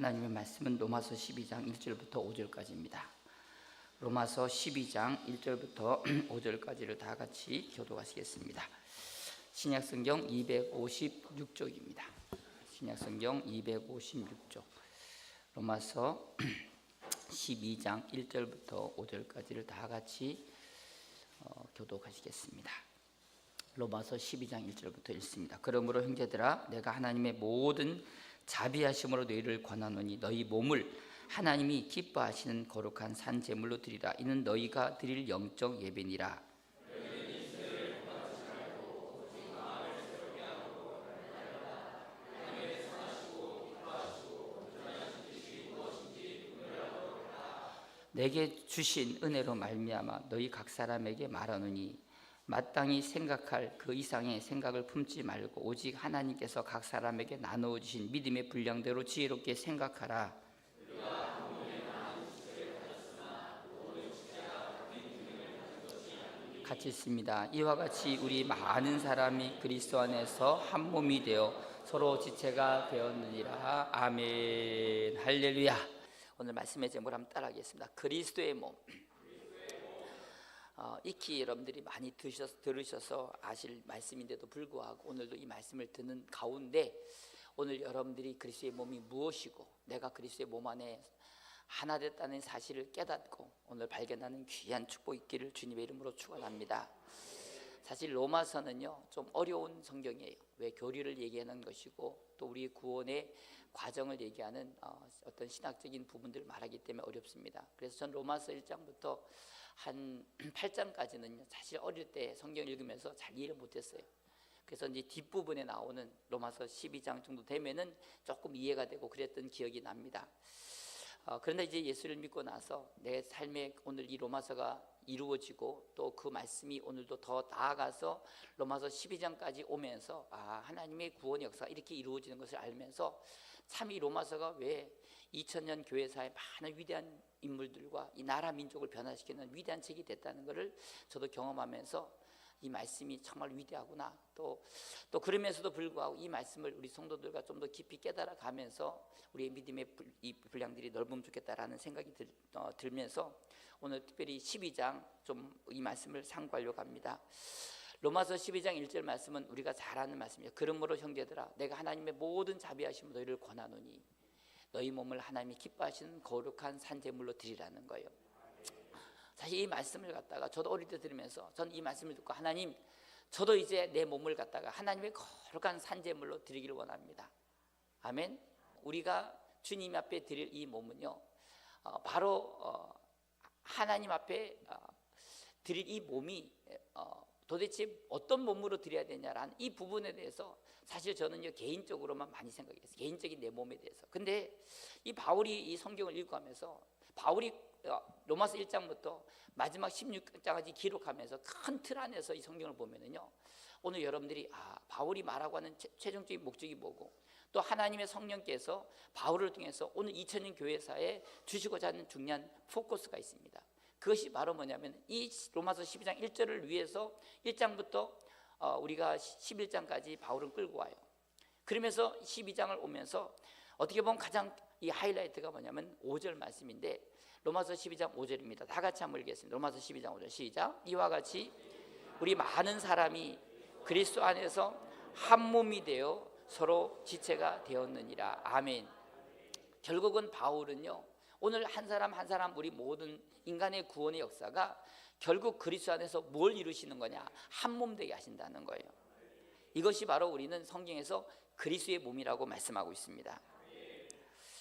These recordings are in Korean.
하나님의 말씀은 로마서 12장 1절부터 5절까지입니다. 로마서 12장 1절부터 5절까지를 다 같이 교독하시겠습니다. 신약성경 256쪽입니다. 신약성경 256쪽. 로마서 12장 1절부터 5절까지를 다 같이 교독하시겠습니다. 로마서 12장 1절부터 읽습니다. 그러므로 형제들아, 내가 하나님의 모든 자비하심으로 너희를 권하노니 너희 몸을 하나님이 기뻐하시는 거룩한 산 제물로 드리라. 이는 너희가 드릴 영적 예배니라. 내게 주신 은혜로 말미암아 너희 각 사람에게 말하노니 마땅히 생각할 그 이상의 생각을 품지 말고 오직 하나님께서 각 사람에게 나누어 주신 믿음의 분량대로 지혜롭게 생각하라. 같이 읽습니다. 이와 같이 우리 많은 사람이 그리스도 안에서 한 몸이 되어 서로 지체가 되었느니라. 아멘. 할렐루야. 오늘 말씀의 제목을 한번 따라하겠습니다. 그리스도의 몸. 익히 여러분들이 많이 들으셔서 아실 말씀인데도 불구하고 오늘도 이 말씀을 듣는 가운데 오늘 여러분들이 그리스도의 몸이 무엇이고 내가 그리스도의 몸 안에 하나 됐다는 사실을 깨닫고 오늘 발견하는 귀한 축복 있기를 주님의 이름으로 축원합니다. 사실 로마서는요 좀 어려운 성경이에요. 왜 교리를 얘기하는 것이고 또 우리 구원의 과정을 얘기하는 어떤 신학적인 부분들을 말하기 때문에 어렵습니다. 그래서 전 로마서 1장부터 한 8장까지는 사실 어릴 때 성경 읽으면서 잘 이해를 못했어요. 그래서 이제 뒷부분에 나오는 로마서 12장 정도 되면은 조금 이해가 되고 그랬던 기억이 납니다. 그런데 이제 예수를 믿고 나서 내 삶에 오늘 이 로마서가 이루어지고 또 그 말씀이 오늘도 더 나아가서 로마서 12장까지 오면서 하나님의 구원의 역사가 이렇게 이루어지는 것을 알면서 참 이 로마서가 왜 2000년 교회사의 많은 위대한 인물들과 이 나라 민족을 변화시키는 위대한 책이 됐다는 것을 저도 경험하면서 이 말씀이 정말 위대하구나. 또 그러면서도 불구하고 이 말씀을 우리 성도들과 좀 더 깊이 깨달아 가면서 우리의 믿음의 이 분량들이 넓으면 좋겠다라는 생각이 들면서 오늘 특별히 12장 좀 이 말씀을 상고하려고 합니다. 로마서 12장 1절 말씀은 우리가 잘 아는 말씀이에요. 그러므로 형제들아, 내가 하나님의 모든 자비하심으로 너희를 권하노니 너희 몸을 하나님이 기뻐하시는 거룩한 산제물로 드리라는 거예요. 사실 이 말씀을 갖다가 저도 어릴 때 들으면서 저는 이 말씀을 듣고 하나님, 저도 이제 내 몸을 갖다가 하나님의 거룩한 산제물로 드리기를 원합니다. 아멘. 우리가 주님 앞에 드릴 이 몸은요 바로 하나님 앞에 드릴 이 몸이 도대체 어떤 몸으로 드려야 되냐라는 이 부분에 대해서 사실 저는요 개인적으로만 많이 생각했어요. 개인적인 내 몸에 대해서. 근데 이 바울이 이 성경을 읽어가면서 바울이 로마서 1장부터 마지막 16장까지 기록하면서 큰 틀 안에서 이 성경을 보면은요 오늘 여러분들이 바울이 말하고 하는 최종적인 목적이 뭐고 또 하나님의 성령께서 바울을 통해서 오늘 2000년 교회사에 주시고자 하는 중요한 포커스가 있습니다. 그것이 바로 뭐냐면 이 로마서 12장 1절을 위해서 1장부터 우리가 11장까지 바울은 끌고 와요. 그러면서 12장을 오면서 어떻게 보면 가장 이 하이라이트가 뭐냐면 5절 말씀인데 로마서 12장 5절입니다. 다 같이 한번 읽겠습니다. 로마서 12장 5절 시작. 이와 같이 우리 많은 사람이 그리스도 안에서 한 몸이 되어 서로 지체가 되었느니라. 아멘. 결국은 바울은요 오늘 한 사람 한 사람 우리 모든 인간의 구원의 역사가 결국 그리스도 안에서 뭘 이루시는 거냐? 한 몸 되게 하신다는 거예요. 이것이 바로 우리는 성경에서 그리스도의 몸이라고 말씀하고 있습니다.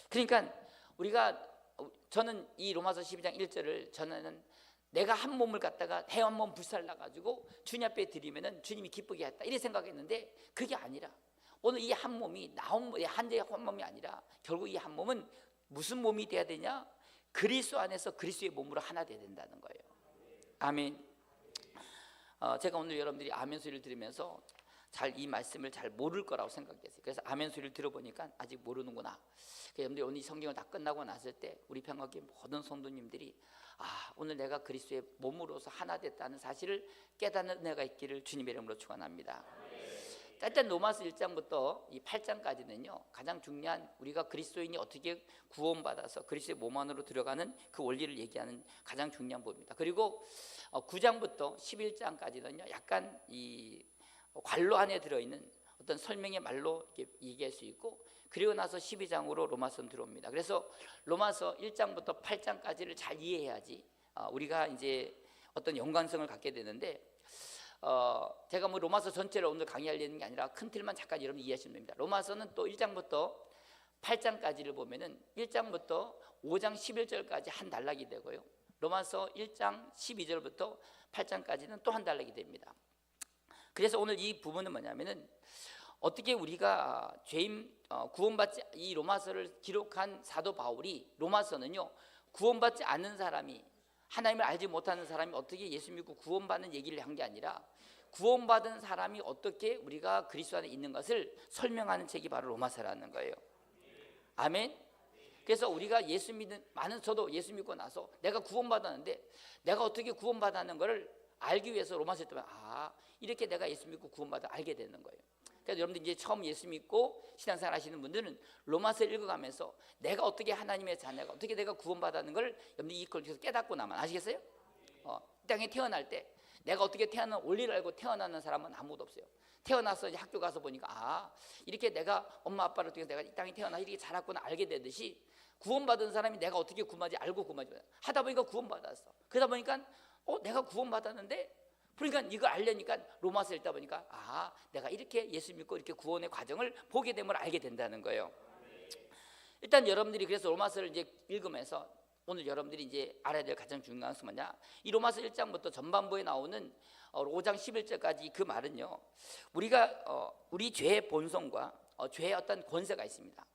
그러니까 저는 이 로마서 12장 1절을 저는 내가 한 몸을 갖다가 한 몸 불살라가지고 주님 앞에 드리면은 주님이 기쁘게 했다 이렇게 생각했는데 그게 아니라 오늘 이 한 몸이 한 몸이 아니라 결국 이 한 몸은 무슨 몸이 돼야 되냐? 그리스도 안에서 그리스도의 몸으로 하나 돼야 된다는 거예요. 아멘. 제가 오늘 여러분들이 아멘 소리를 들으면서 이 말씀을 잘 모를 거라고 생각했어요. 그래서 아멘 소리를 들어보니까 아직 모르는구나. 여러분들이 오늘 이 성경을 다 끝나고 났을 때 우리 평화교회 모든 성도님들이 오늘 내가 그리스도의 몸으로서 하나 됐다는 사실을 깨닫는 은혜가 있기를 주님의 이름으로 축원합니다. 일단 로마서 1장부터 이 8장까지는요 가장 중요한 우리가 그리스도인이 어떻게 구원받아서 그리스도의 몸 안으로 들어가는 그 원리를 얘기하는 가장 중요한 부분입니다. 그리고 9장부터 11장까지는요 약간 이 관로 안에 들어있는 어떤 설명의 말로 이렇게 얘기할 수 있고, 그리고 나서 12장으로 로마서는 들어옵니다. 그래서 로마서 1장부터 8장까지를 잘 이해해야지 우리가 이제 어떤 연관성을 갖게 되는데, 제가 뭐 로마서 전체를 오늘 강의하려는 게 아니라 큰 틀만 잠깐 여러분 이해하시면 됩니다. 로마서는 또 1장부터 8장까지를 보면은 1장부터 5장 11절까지 한 단락이 되고요, 로마서 1장 12절부터 8장까지는 또 한 단락이 됩니다. 그래서 오늘 이 부분은 뭐냐면은 어떻게 우리가 죄인 구원받지, 이 로마서를 기록한 사도 바울이 로마서는요 구원받지 않는 사람이, 하나님을 알지 못하는 사람이 어떻게 예수 믿고 구원받는 얘기를 한 게 아니라 구원받은 사람이 어떻게 우리가 그리스도 안에 있는 것을 설명하는 책이 바로 로마서라는 거예요. 아멘. 그래서 우리가 예수 믿는, 저도 예수 믿고 나서 내가 구원받았는데 내가 어떻게 구원받았는 것을 알기 위해서 로마서를 뜨면 이렇게 내가 예수 믿고 구원받아 알게 되는 거예요. 그래서 여러분들 이제 처음 예수 믿고 신앙생활 하시는 분들은 로마서를 읽어가면서 내가 어떻게 하나님의 자녀가, 어떻게 내가 구원받았는 걸 여러분들 이걸 깨닫고 나면, 아시겠어요? 이 땅에 태어날 때 내가 어떻게 태어난 원리를 알고 태어나는 사람은 아무도 없어요. 태어나서 이제 학교 가서 보니까 이렇게 내가 엄마 아빠를 통해서 내가 이 땅에 태어나 이렇게 자랐구나 알게 되듯이, 구원받은 사람이 내가 어떻게 구원받지 알고 구원받지 하다 보니까 구원받았어. 그러다 보니까 내가 구원받았는데, 그러니까 이거 알려니까 로마서 읽다 보니까 내가 이렇게 예수 믿고 이렇게 구원의 과정을 보게 되면 알게 된다는 거예요. 일단 여러분들이 그래서 로마서를 이제 읽으면서 오늘 여러분들이 이제 알아야 될 가장 중요한 것은 뭐냐, 이 로마서 1장부터 전반부에 나오는 5장 11절까지 그 말은요, 우리가 우리 죄의 본성과 죄의 어떤 권세가 있습니다.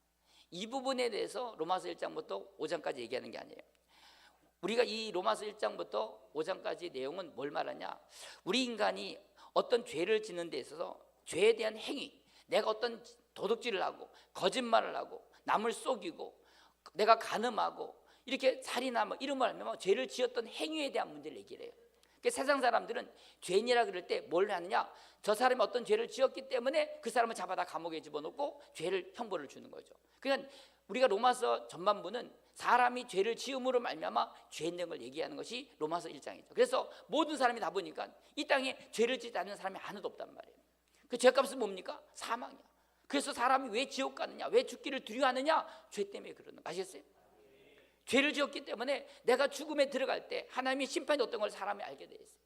이 부분에 대해서 로마서 1장부터 5장까지 얘기하는 게 아니에요. 우리가 이 로마서 1장부터 5장까지 내용은 뭘 말하냐, 우리 인간이 어떤 죄를 짓는 데 있어서 죄에 대한 행위, 내가 어떤 도둑질을 하고 거짓말을 하고 남을 속이고 내가 간음하고 이렇게 살인하고 이런 말 하면 죄를 지었던 행위에 대한 문제를 얘기를 해요. 그러니까 세상 사람들은 죄인이라 그럴 때 뭘 하느냐, 저 사람이 어떤 죄를 지었기 때문에 그 사람을 잡아다 감옥에 집어넣고 죄를 형벌을 주는 거죠. 그러니까 우리가 로마서 전반부는 사람이 죄를 지음으로 말미암아 죄 있는 걸 얘기하는 것이 로마서 1장이죠. 그래서 모든 사람이 다 보니까 이 땅에 죄를 짓지 않는 사람이 하나도 없단 말이에요. 그 죄값은 뭡니까? 사망이야. 그래서 사람이 왜 지옥 가느냐, 왜 죽기를 두려워하느냐, 죄 때문에 그러는 거 아시겠어요? 죄를 지었기 때문에 내가 죽음에 들어갈 때 하나님의 심판이 어떤 걸 사람이 알게 돼 있어요.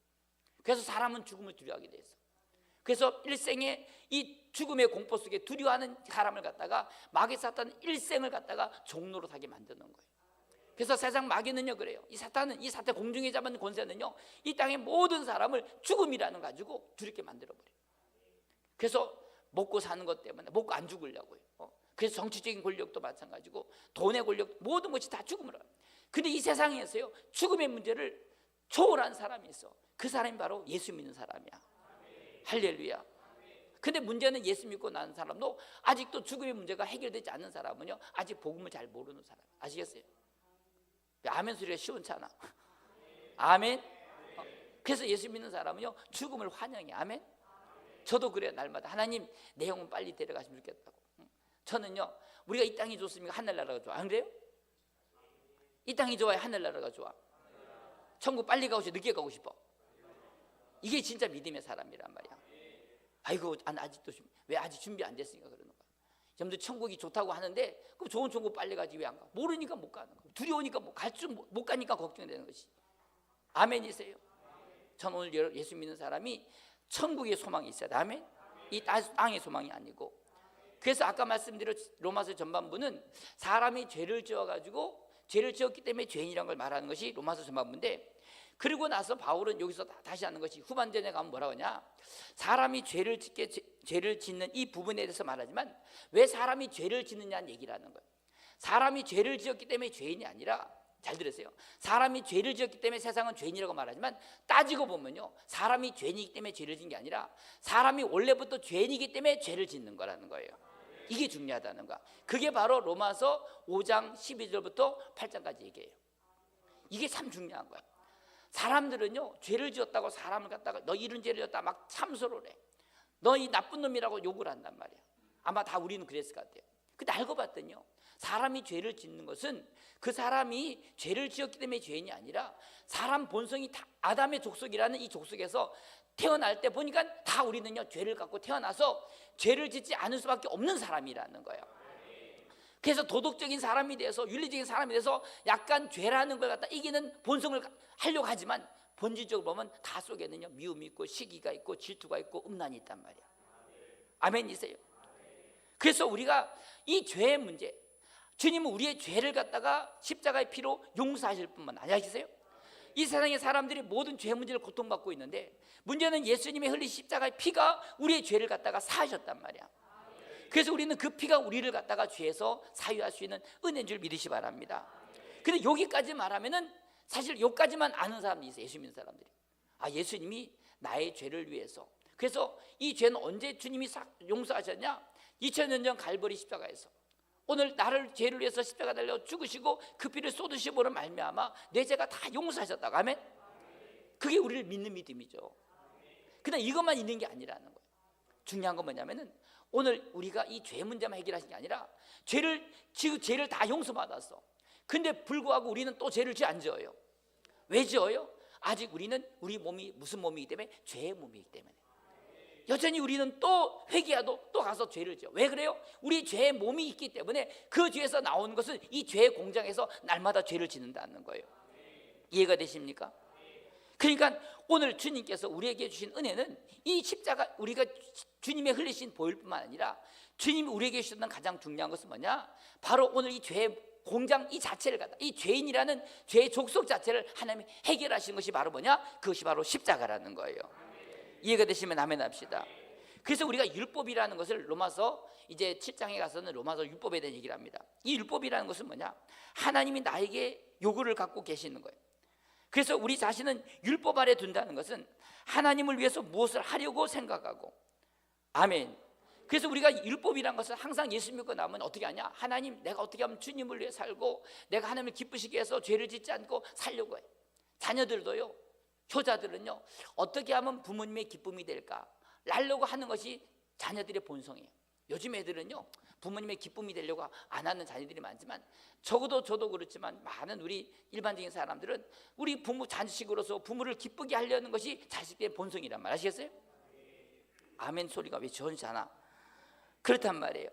그래서 사람은 죽음을 두려워하게 돼 있어. 그래서 일생에 이 죽음의 공포 속에 두려워하는 사람을 갖다가 마귀 사탄은 일생을 갖다가 종로로 사게 만드는 거예요. 그래서 세상 마귀는요 그래요. 이 사탄 공중에 잡은 권세는요 이 땅의 모든 사람을 죽음이라는 가지고 두렵게 만들어 버려요. 그래서 먹고 사는 것 때문에 먹고 안 죽으려고요. 그래서 정치적인 권력도 마찬가지고 돈의 권력, 모든 것이 다 죽음으로. 근데 이 세상에서요 죽음의 문제를 초월한 사람이 있어. 그 사람이 바로 예수 믿는 사람이야. 할렐루야. 근데 문제는 예수 믿고 나는 사람도 아직도 죽음의 문제가 해결되지 않는 사람은요 아직 복음을 잘 모르는 사람. 아시겠어요? 아멘 소리가 시원찮아. 아멘. 그래서 예수 믿는 사람은요 죽음을 환영해. 아멘. 저도 그래요. 날마다 하나님 내 영혼 빨리 데려가시면 좋겠다고. 저는요 우리가 이 땅이 좋습니까? 하늘나라가 좋아. 안 그래요? 이 땅이 좋아요? 하늘나라가 좋아? 천국 빨리 가고 싶어? 늦게 가고 싶어? 이게 진짜 믿음의 사람이란 말이야. 아이고 아직도 왜 아직 준비 안 됐으니까 그러는 거야. 여러분들 천국이 좋다고 하는데 그럼 좋은 천국 빨리 가지 왜 안 가? 모르니까 못 가는 거야. 두려우니까 못 가니까 걱정되는 것이. 아멘이세요? 전 오늘 예수 믿는 사람이 천국의 소망이 있어야 돼. 아멘. 이 땅의 소망이 아니고. 그래서 아까 말씀드린 로마서 전반부는 사람이 죄를 지어가지고 죄를 지었기 때문에 죄인이라는 걸 말하는 것이 로마서 전반부인데, 그리고 나서 바울은 여기서 다시 하는 것이 후반전에 가면 뭐라고 하냐, 사람이 죄를 짓는 이 부분에 대해서 말하지만 왜 사람이 죄를 짓느냐는 얘기를 하는 거예요. 사람이 죄를 지었기 때문에 죄인이 아니라, 잘 들으세요, 사람이 죄를 지었기 때문에 세상은 죄인이라고 말하지만 따지고 보면요 사람이 죄인이기 때문에 죄를 짓는 게 아니라 사람이 원래부터 죄인이기 때문에 죄를 짓는 거라는 거예요. 이게 중요하다는 거야. 그게 바로 로마서 5장 12절부터 8장까지 얘기해요. 이게 참 중요한 거야. 사람들은요 죄를 지었다고 사람을 갖다가 너 이런 죄를 지었다 막 참소를 해. 너 이 나쁜 놈이라고 욕을 한단 말이야. 아마 다 우리는 그랬을 것 같아요. 근데 알고 봤더니요, 사람이 죄를 짓는 것은 그 사람이 죄를 지었기 때문에 죄인이 아니라 사람 본성이 다 아담의 족속이라는 이 족속에서 태어날 때 보니까 다 우리는요 죄를 갖고 태어나서 죄를 짓지 않을 수밖에 없는 사람이라는 거예요. 그래서 도덕적인 사람이 돼서 윤리적인 사람이 돼서 약간 죄라는 걸 갖다 이기는 본성을 하려고 하지만 본질적으로 보면 다 속에는요 미움이 있고 시기가 있고 질투가 있고 음란이 있단 말이야. 아멘이세요? 그래서 우리가 이 죄의 문제, 주님은 우리의 죄를 갖다가 십자가의 피로 용서하실 뿐만 아니라, 아시세요? 이 세상의 사람들이 모든 죄 문제를 고통받고 있는데 문제는 예수님의 흘린 십자가의 피가 우리의 죄를 갖다가 사하셨단 말이야. 그래서 우리는 그 피가 우리를 갖다가 죄에서 사유할 수 있는 은혜인 줄 믿으시 바랍니다. 근데 여기까지 말하면은 사실 여기까지만 아는 사람들이 있어요. 예수 믿는 사람들이. 아, 예수님이 나의 죄를 위해서. 그래서 이 죄는 언제 주님이 용서하셨냐? 2000년 전 갈보리 십자가에서 오늘 나를 죄를 위해서 십자가 달려 죽으시고 그 피를 쏟으시고로 말미암아 내 죄가 다 용서하셨다고. 아멘. 그게 우리를 믿는 믿음이죠. 그냥 이것만 있는 게 아니라는 거예요. 중요한 건 뭐냐면은 오늘 우리가 이 죄 문제만 해결하신 게 아니라 죄를 다 용서받았어. 근데 불구하고 우리는 또 죄를 안 지어요. 왜 지어요? 아직 우리는 우리 몸이 무슨 몸이기 때문에? 죄의 몸이기 때문에. 여전히 우리는 또 회개해도 또 가서 죄를 지어. 왜 그래요? 우리 죄의 몸이 있기 때문에 그 죄에서 나오는 것은 이 죄의 공장에서 날마다 죄를 짓는다는 거예요. 이해가 되십니까? 그러니까 오늘 주님께서 우리에게 주신 은혜는 이 십자가, 우리가 주님의 흘리신 보혈 뿐만 아니라 주님이 우리에게 주셨던 가장 중요한 것은 뭐냐? 바로 오늘 이 죄의 공장 이 자체를 갖다, 이 죄인이라는 죄의 족속 자체를 하나님이 해결하신 것이 바로 뭐냐? 그것이 바로 십자가라는 거예요. 이해가 되시면 아멘 합시다. 그래서 우리가 율법이라는 것을 로마서 이제 7장에 가서는 로마서 율법에 대한 얘기를 합니다. 이 율법이라는 것은 뭐냐? 하나님이 나에게 요구를 갖고 계시는 거예요. 그래서 우리 자신은 율법 아래 둔다는 것은 하나님을 위해서 무엇을 하려고 생각하고. 아멘. 그래서 우리가 율법이라는 것은 항상 예수 믿고 나면 어떻게 하냐? 하나님, 내가 어떻게 하면 주님을 위해 살고 내가 하나님을 기쁘시게 해서 죄를 짓지 않고 살려고 해요. 자녀들도요, 효자들은요, 어떻게 하면 부모님의 기쁨이 될까 라려고 하는 것이 자녀들의 본성이에요. 요즘 애들은요, 부모님의 기쁨이 되려고 안 하는 자녀들이 많지만, 적어도 저도 그렇지만 많은 우리 일반적인 사람들은 우리 부모 자식으로서 부모를 기쁘게 하려는 것이 자식들의 본성이란 말 아시겠어요? 아멘 소리가 왜 저런지 않아? 그렇단 말이에요.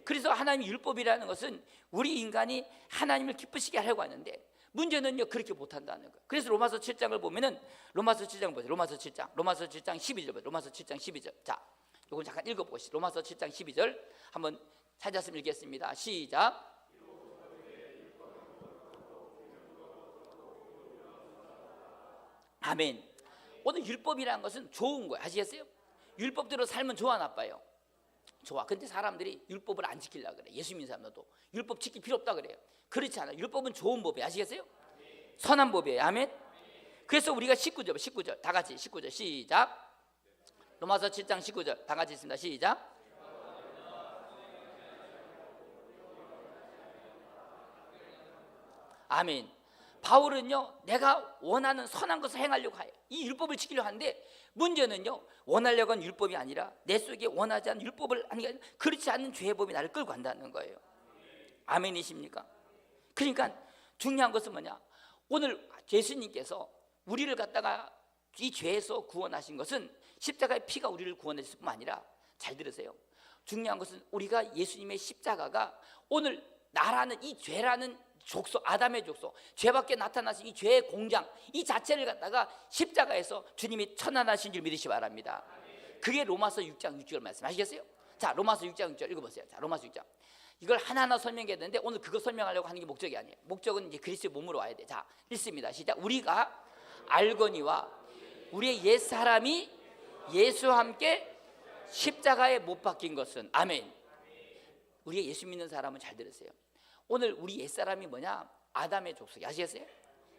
그래서 하나님의 율법이라는 것은 우리 인간이 하나님을 기쁘시게 하려고 하는데 문제는요, 그렇게 못한다는 거예요. 그래서 로마서 7장을 보면은 로마서 7장 보세요. 로마서 7장 12절 보세요. 로마서 7장 12절. 자, 이건 잠깐 읽어보시죠. 로마서 7장 12절 한번 찾았으면 읽겠습니다. 시작. 아멘. 오늘 율법이라는 것은 좋은 거예요. 아시겠어요? 율법대로 살면 좋아 나빠요? 좋아. 근데 사람들이 율법을 안 지키려고 그래. 예수 믿는 사람들도 율법 지킬 필요 없다 그래요. 그렇지 않아요. 율법은 좋은 법이에요. 아시겠어요? 선한 법이에요. 아멘. 그래서 우리가 19절 다 같이 19절 시작. 로마서 7장 19절 다 같이 있습니다. 시작. 아멘. 바울은요, 내가 원하는 선한 것을 행하려고 해요. 이 율법을 지키려고 하는데 문제는요, 원하려고 하는 율법이 아니라 내 속에 원하지 않는 율법을 아니 그렇지 않는 죄의 법이 나를 끌고 간다는 거예요. 아멘이십니까? 그러니까 중요한 것은 뭐냐? 오늘 예수님께서 우리를 갖다가 이 죄에서 구원하신 것은 십자가의 피가 우리를 구원했을 뿐만 아니라, 잘 들으세요, 중요한 것은 우리가 예수님의 십자가가 오늘 나라는 이 죄라는 족속, 아담의 족속, 죄밖에 나타나신 이 죄의 공장 이 자체를 갖다가 십자가에서 주님이 천안하신 줄 믿으시 바랍니다. 그게 로마서 6장 6절 말씀 아시겠어요? 자, 로마서 6장 6절 읽어보세요. 자, 로마서 6장. 이걸 하나하나 설명해야 되는데 오늘 그거 설명하려고 하는 게 목적이 아니에요. 목적은 이제 그리스도의 몸으로 와야 돼. 자, 읽습니다. 시작. 우리가 알거니와 우리의 옛사람이 예수와 함께 십자가에 못 박힌 것은, 아멘. 우리가 예수 믿는 사람은 잘 들으세요. 오늘 우리 옛사람이 뭐냐? 아담의 족속이 아시겠어요?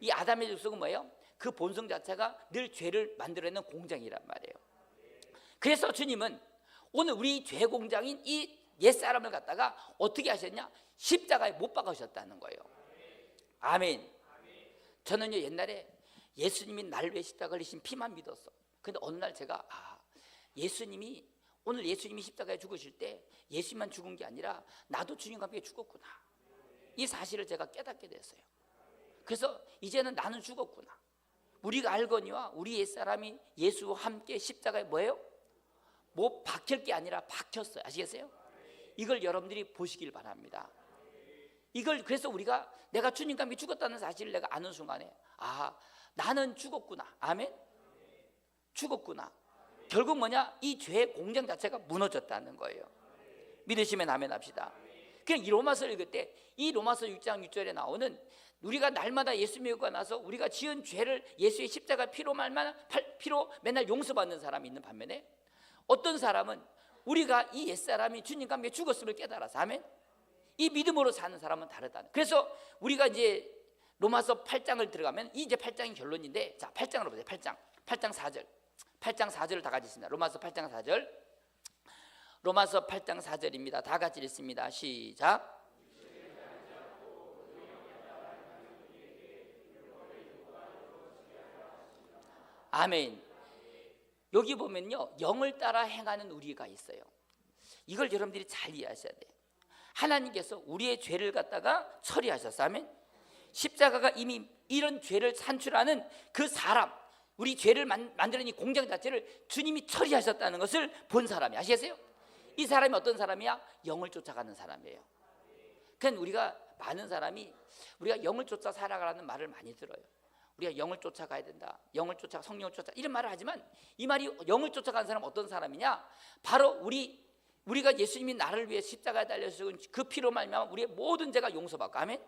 이 아담의 족속은 뭐예요? 그 본성 자체가 늘 죄를 만들어내는 공장이란 말이에요. 그래서 주님은 오늘 우리 죄 공장인 이 옛사람을 갖다가 어떻게 하셨냐? 십자가에 못 박으셨다는 거예요. 아멘. 저는요, 옛날에 예수님이 날 위해 십자가 흘리신 피만 믿었어. 근데 어느 날 제가 예수님이 오늘 예수님이 십자가에 죽으실 때 예수님만 죽은 게 아니라 나도 주님과 함께 죽었구나, 이 사실을 제가 깨닫게 됐어요. 그래서 이제는 나는 죽었구나. 우리가 알거니와 우리 옛사람이 예수와 함께 십자가에 뭐예요? 못 박힐 게 아니라 박혔어요. 아시겠어요? 이걸 여러분들이 보시길 바랍니다. 이걸 그래서 우리가 내가 주님과 함께 죽었다는 사실을 내가 아는 순간에 아, 나는 죽었구나. 아멘. 죽었구나. 결국 뭐냐? 이 죄의 공장 자체가 무너졌다는 거예요. 믿으시면 아멘 합시다. 그냥 이 로마서를 읽을 때 이 로마서 6장 6절에 나오는 우리가 날마다 예수 믿고 나서 우리가 지은 죄를 예수의 십자가 피로 맨날 용서받는 사람이 있는 반면에 어떤 사람은 우리가 이 옛사람이 주님과 함께 죽었음을 깨달아서 아멘, 이 믿음으로 사는 사람은 다르다. 그래서 우리가 이제 로마서 8장을 들어가면 이제 8장이 결론인데, 자 8장으로 보세요. 8장 4절 8장 4절을 다 같이 읽습니다. 로마서 8장 4절, 로마서 8장 4절입니다. 다 같이 읽습니다. 시작. 아멘. 여기 보면요, 영을 따라 행하는 우리가 있어요. 이걸 여러분들이 잘 이해하셔야 돼요. 하나님께서 우리의 죄를 갖다가 처리하셨어. 아멘. 십자가가 이미 이런 죄를 산출하는 그 사람, 우리 죄를 만드는 이 공장 자체를 주님이 처리하셨다는 것을 본 사람이, 아시겠어요? 이 사람이 어떤 사람이야? 영을 쫓아가는 사람이에요. 그러니까 우리가 많은 사람이 우리가 영을 쫓아 살아가라는 말을 많이 들어요. 우리가 영을 쫓아가야 된다, 영을 쫓아, 성령을 쫓아, 이런 말을 하지만 이 말이 영을 쫓아가는 사람은 어떤 사람이냐? 바로 우리가 예수님이 나를 위해 십자가에 달려 죽은 그 피로 말미암아 우리의 모든 죄가 용서받고, 아멘.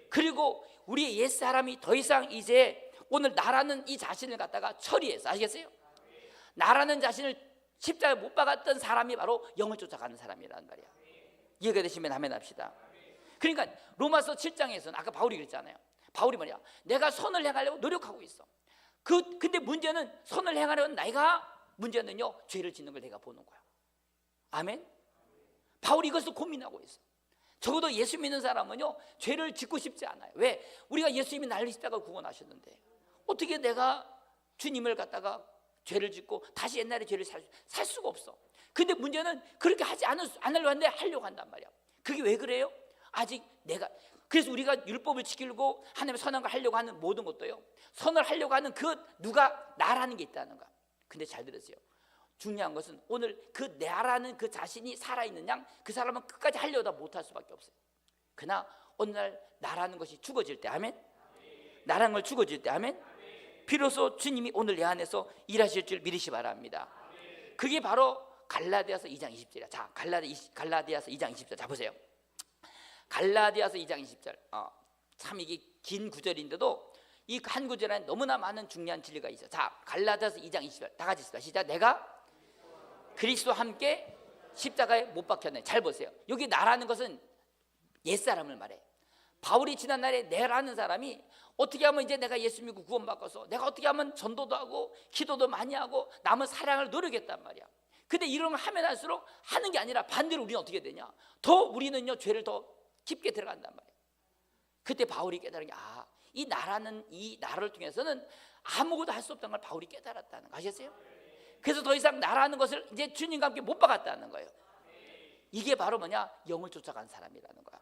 그리고 우리의 옛사람이 더 이상 이제 오늘 나라는 이 자신을 갖다가 처리해서, 아시겠어요? 나라는 자신을 십자가에 못 박았던 사람이 바로 영을 쫓아가는 사람이라는 말이야. 이해가 되시면 아멘 합시다. 그러니까 로마서 7장에서는 아까 바울이 그랬잖아요. 바울이 뭐냐? 내가 선을 행하려고 노력하고 있어. 근데 문제는 선을 행하려는 문제는요, 죄를 짓는 걸 내가 보는 거야. 아멘. 바울이 이것을 고민하고 있어. 적어도 예수 믿는 사람은요, 죄를 짓고 싶지 않아요. 왜? 우리가 예수님이 나를 십자가로 구원하셨는데 어떻게 내가 주님을 갖다가 죄를 짓고 다시 옛날의 죄를 살 수가 없어. 근데 문제는 그렇게 하지 않으려고 하는데 하려고 한단 말이야. 그게 왜 그래요? 아직 그래서 우리가 율법을 지키려고 하나님의 선한 걸 하려고 하는 모든 것도요, 선을 하려고 하는 누가 나라는 게 있다는 거야. 근데 잘 들으세요. 중요한 것은 오늘 그 나라는 그 자신이 살아있는 양, 그 사람은 끝까지 하려다 못할 수밖에 없어요. 그러나 어느 날 나라는 것이 죽어질 때, 아멘. 나라는 걸 죽어질 때, 아멘. 비로소 주님이 오늘 내 안에서 일하실 줄 믿으시 바랍니다. 그게 바로 갈라디아서 2장 20절이야. 자, 갈라디아서 2장 20절. 자, 보세요. 갈라디아서 2장 20절. 참 이게 긴 구절인데도 이 한 구절 안에 너무나 많은 중요한 진리가 있어요. 자, 갈라디아서 2장 20절. 다 같이 읽습니다. 시작. 내가 그리스도와 함께 십자가에 못 박혔네. 잘 보세요. 여기 나라는 것은 옛사람을 말해. 바울이 지난날에 내라는 사람이 어떻게 하면 이제 내가 예수 믿고 구원받아서 내가 어떻게 하면 전도도 하고 기도도 많이 하고 남은 사랑을 노리겠단 말이야. 근데 이런 걸 하면 할수록 하는 게 아니라 반대로 우리는 어떻게 되냐? 더 우리는요, 죄를 더 깊게 들어간단 말이에요. 그때 바울이 깨달은 게 이 나라를 통해서는 아무것도 할 수 없다는 걸 바울이 깨달았다는 거 아시겠어요? 그래서 더 이상 나라는 것을 이제 주님과 함께 못 박았다는 거예요. 이게 바로 뭐냐? 영을 쫓아간 사람이라는 거야.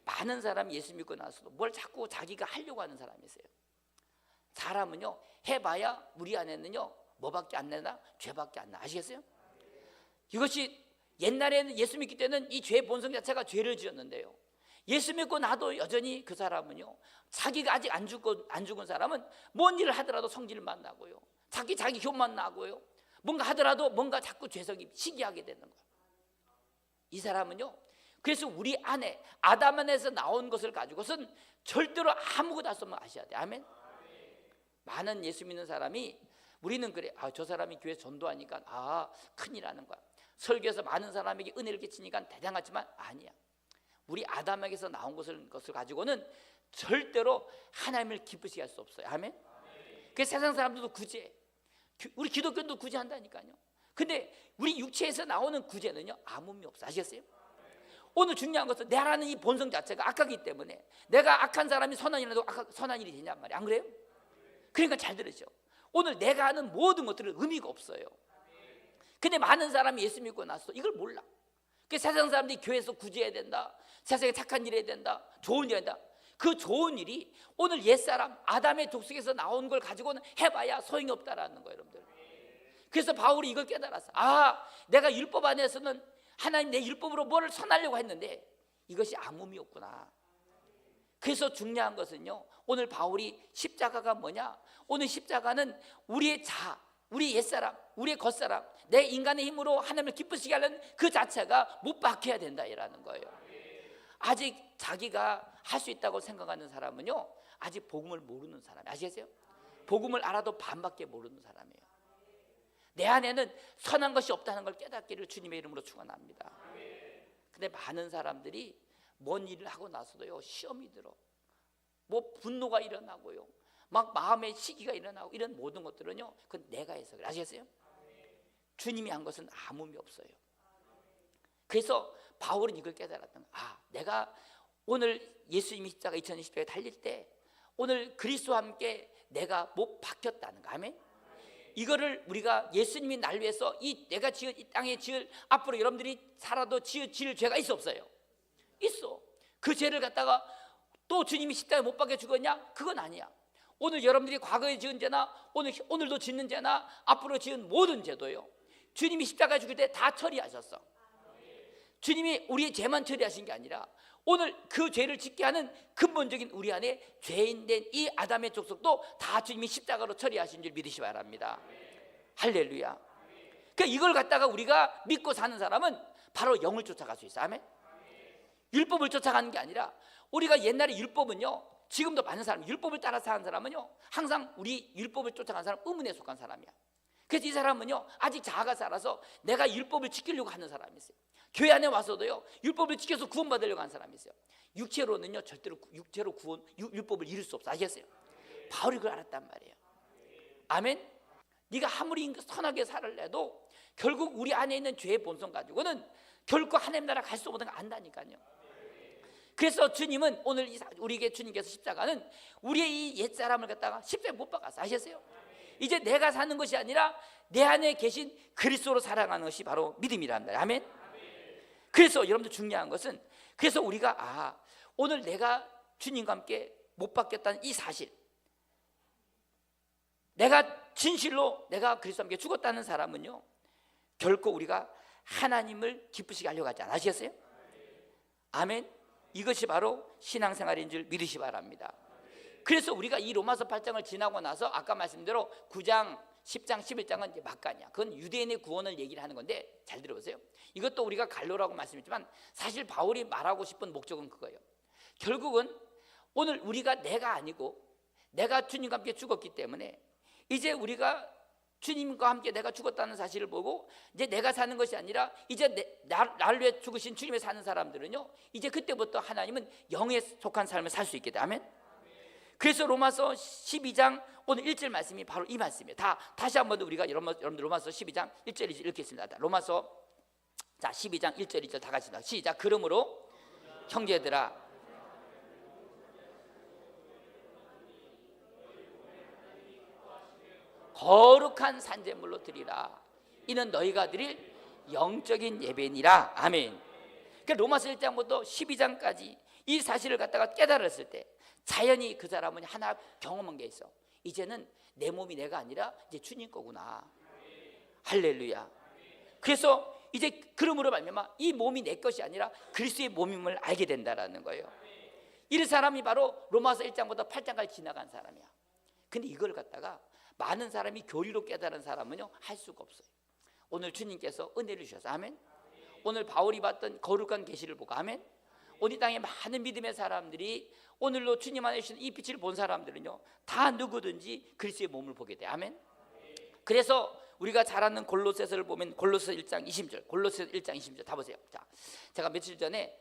많은 사람이 예수 믿고 나서도 뭘 자꾸 자기가 하려고 하는 사람이 있어요. 사람은요, 해봐야 우리 안에는요, 뭐밖에 안 나나? 죄밖에 안 나. 아시겠어요? 이것이 옛날에는 예수 믿기 때는 이 죄의 본성 자체가 죄를 지었는데요, 예수 믿고 나도 여전히 그 사람은요, 자기가 아직 안 죽은 사람은 뭔 일을 하더라도 성질만 나고요, 자기 교만 나고요, 뭔가 하더라도 뭔가 자꾸 죄성이 시기하게 되는 거예요. 이 사람은요, 그래서 우리 안에 아담 안에서 나온 것을 가지고선 절대로 아무것도 할 수 없는 거 아셔야 돼. 아멘. 많은 예수 믿는 사람이 우리는 그래, 저 사람이 교회 전도하니까 큰일 하는 거야. 설교에서 많은 사람에게 은혜를 끼치니까 대단하지만 아니야. 우리 아담에게서 나온 것을 가지고는 절대로 하나님을 기쁘시게 할 수 없어요. 아멘. 그 세상 사람들도 구제, 우리 기독교도 구제한다니까요. 근데 우리 육체에서 나오는 구제는요, 아무 의미 없어. 아시겠어요? 오늘 중요한 것은 내라는 이 본성 자체가 악하기 때문에 내가 악한 사람이 선한 일이라도 선한 일이 되냔 말이야. 안 그래요? 그러니까 잘 들으죠. 오늘 내가 하는 모든 것들은 의미가 없어요. 근데 많은 사람이 예수 믿고 나서 이걸 몰라. 그 세상 사람들이 교회에서 구제해야 된다, 세상에 착한 일 해야 된다, 좋은 일 해야 된다. 그 좋은 일이 오늘 옛사람 아담의 족속에서 나온 걸 가지고는 해봐야 소용이 없다라는 거예요, 여러분들. 그래서 바울이 이걸 깨달았어. 내가 율법 안에서는 하나님 내 율법으로 뭐를 선하려고 했는데 이것이 아무 의미 없구나. 그래서 중요한 것은요, 오늘 바울이 십자가가 뭐냐? 오늘 십자가는 우리의 우리 옛사람, 우리의 겉사람, 내 인간의 힘으로 하나님을 기쁘시게 하려는 그 자체가 못 박혀야 된다라는 거예요. 아직 자기가 할 수 있다고 생각하는 사람은요, 아직 복음을 모르는 사람이에요. 아시겠어요? 복음을 알아도 반밖에 모르는 사람이에요. 내 안에는 선한 것이 없다는 걸 깨닫기를 주님의 이름으로 축원합니다. 근데 많은 사람들이 뭔 일을 하고 나서도요, 시험이 들어, 뭐 분노가 일어나고요, 막 마음의 시기가 일어나고, 이런 모든 것들은요, 그건 내가 해서 그래. 아시겠어요? 주님이 한 것은 아무 의미 없어요. 그래서 바울은 이걸 깨달았던 거야. 내가 오늘 예수님이 십자가 2020년에 달릴 때 오늘 그리스도와 함께 내가 못 박혔다는 거. 아멘. 이거를 우리가 예수님이 날 위해서 내가 지은 이 땅에 지을, 앞으로 여러분들이 살아도 지을 죄가 있어 없어요? 있어. 그 죄를 갖다가 또 주님이 십자가에 못 박혀 죽었냐? 그건 아니야. 오늘 여러분들이 과거에 지은 죄나 오늘도 짓는 죄나 앞으로 지은 모든 죄도요, 주님이 십자가에 죽을 때 다 처리하셨어. 주님이 우리의 죄만 처리하신 게 아니라 오늘 그 죄를 짓게 하는 근본적인 우리 안에 죄인된 이 아담의 족속도 다 주님이 십자가로 처리하신 줄 믿으시 바랍니다. 할렐루야. 그러니까 이걸 갖다가 우리가 믿고 사는 사람은 바로 영을 쫓아갈 수 있어. 아멘. 율법을 쫓아가는 게 아니라, 우리가 옛날에 율법은요, 지금도 많은 사람 율법을 따라 사는 사람은요, 항상 우리 율법을 쫓아가는 사람 의문에 속한 사람이야. 그래서 이 사람은요, 아직 자아가 살아서 내가 율법을 지키려고 하는 사람이 있어요. 교회 안에 와서도요, 율법을 지켜서 구원받으려고 하는 사람이 있어요. 육체로는요, 절대로 육체로 율법을 이룰 수 없어. 아시겠어요? 바울이 그걸 알았단 말이에요. 아멘. 네가 아무리 선하게 살을래도 결국 우리 안에 있는 죄의 본성 가지고는 결코 하나님 나라 갈 수 없는 거 안다니까요. 그래서 주님은 오늘 우리에게 주님께서 십자가는 우리의 이 옛사람을 갖다가 십자가에 못 박았어. 아셨어요? 이제 내가 사는 것이 아니라 내 안에 계신 그리스도로 살아가는 것이 바로 믿음이란다. 아멘. 그래서 여러분들 중요한 것은, 그래서 우리가 오늘 내가 주님과 함께 못 바뀌었다는 이 사실, 내가 진실로 내가 그리스도와 함께 죽었다는 사람은요, 결코 우리가 하나님을 기쁘시게 하려고 하지 않아. 아시겠어요? 아멘. 이것이 바로 신앙생활인 줄 믿으시 바랍니다. 그래서 우리가 이 로마서 8장을 지나고 나서 아까 말씀대로 9장, 10장, 11장은 이제 막간이야. 그건 유대인의 구원을 얘기를 하는 건데, 잘 들어보세요. 이것도 우리가 갈로라고 말씀했지만 사실 바울이 말하고 싶은 목적은 그거예요. 결국은 오늘 우리가 내가 아니고 내가 주님과 함께 죽었기 때문에 이제 우리가 주님과 함께 내가 죽었다는 사실을 보고 이제 내가 사는 것이 아니라 이제 나를 위해 죽으신 주님의 사는 사람들은요, 이제 그때부터 하나님은 영에 속한 삶을 살 수 있게 돼. 아멘. 그래서 로마서 12장 오늘 1절 말씀이 바로 이 말씀이에요. 다시 한번 우리가 여러분들 로마서 12장 1절 2절 읽겠습니다. 로마서 12장 1절 2절 다 같이 시작. 그러므로 형제들아, 거룩한 산제물로 드리라. 이는 너희가 드릴 영적인 예배니라. 아멘. 그러니까 로마서 1장부터 12장까지 이 사실을 갖다가 깨달았을 때 자연히 그 사람은 하나 경험한 게 있어. 이제는 내 몸이 내가 아니라 이제 주님 거구나. 할렐루야. 그래서 이제 그러므로 말미암아 이 몸이 내 것이 아니라 그리스도의 몸임을 알게 된다라는 거예요. 이 사람이 바로 로마서 1장부터 8장까지 지나간 사람이야. 근데 이걸 갖다가 많은 사람이 교리로 깨달은 사람은요, 할 수가 없어요. 오늘 주님께서 은혜를 주셔서 아멘. 오늘 바울이 봤던 거룩한 계시를 보고 아멘. 오늘 땅에 많은 믿음의 사람들이 오늘로 주님 안에 주신 이 빛을 본 사람들은요, 다 누구든지 그리스도의 몸을 보게 돼. 아멘. 그래서 우리가 잘 아는 골로새서를 보면 골로새 1장 20절, 골로새 1장 20절 다 보세요. 자, 제가 며칠 전에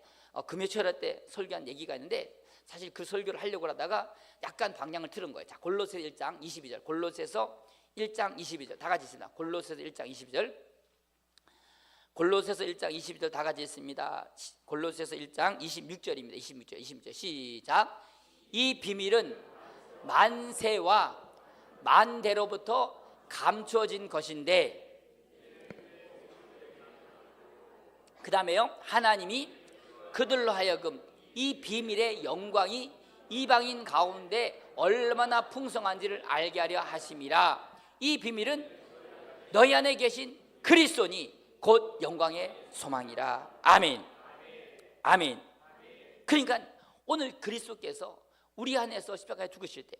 금요철 때 설교한 얘기가 있는데 사실 그 설교를 하려고 하다가 약간 방향을 틀은 거예요. 자, 골로새 1장 22절, 골로새서 1장 22절 다 같이 있습니다. 골로새서 1장 22절, 골로새서 1장 22절 다 같이 있습니다. 골로새서 1장 26절입니다. 26절 시작. 이 비밀은 만세와 만대로부터 감추어진 것인데 그 다음에요, 하나님이 그들로 하여금 이 비밀의 영광이 이방인 가운데 얼마나 풍성한지를 알게 하려 하심이라. 이 비밀은 너희 안에 계신 그리스도니 곧 영광의 소망이라. 아멘. 아멘. 그러니까 오늘 그리스도께서 우리 안에서 십자가에 죽으실 때,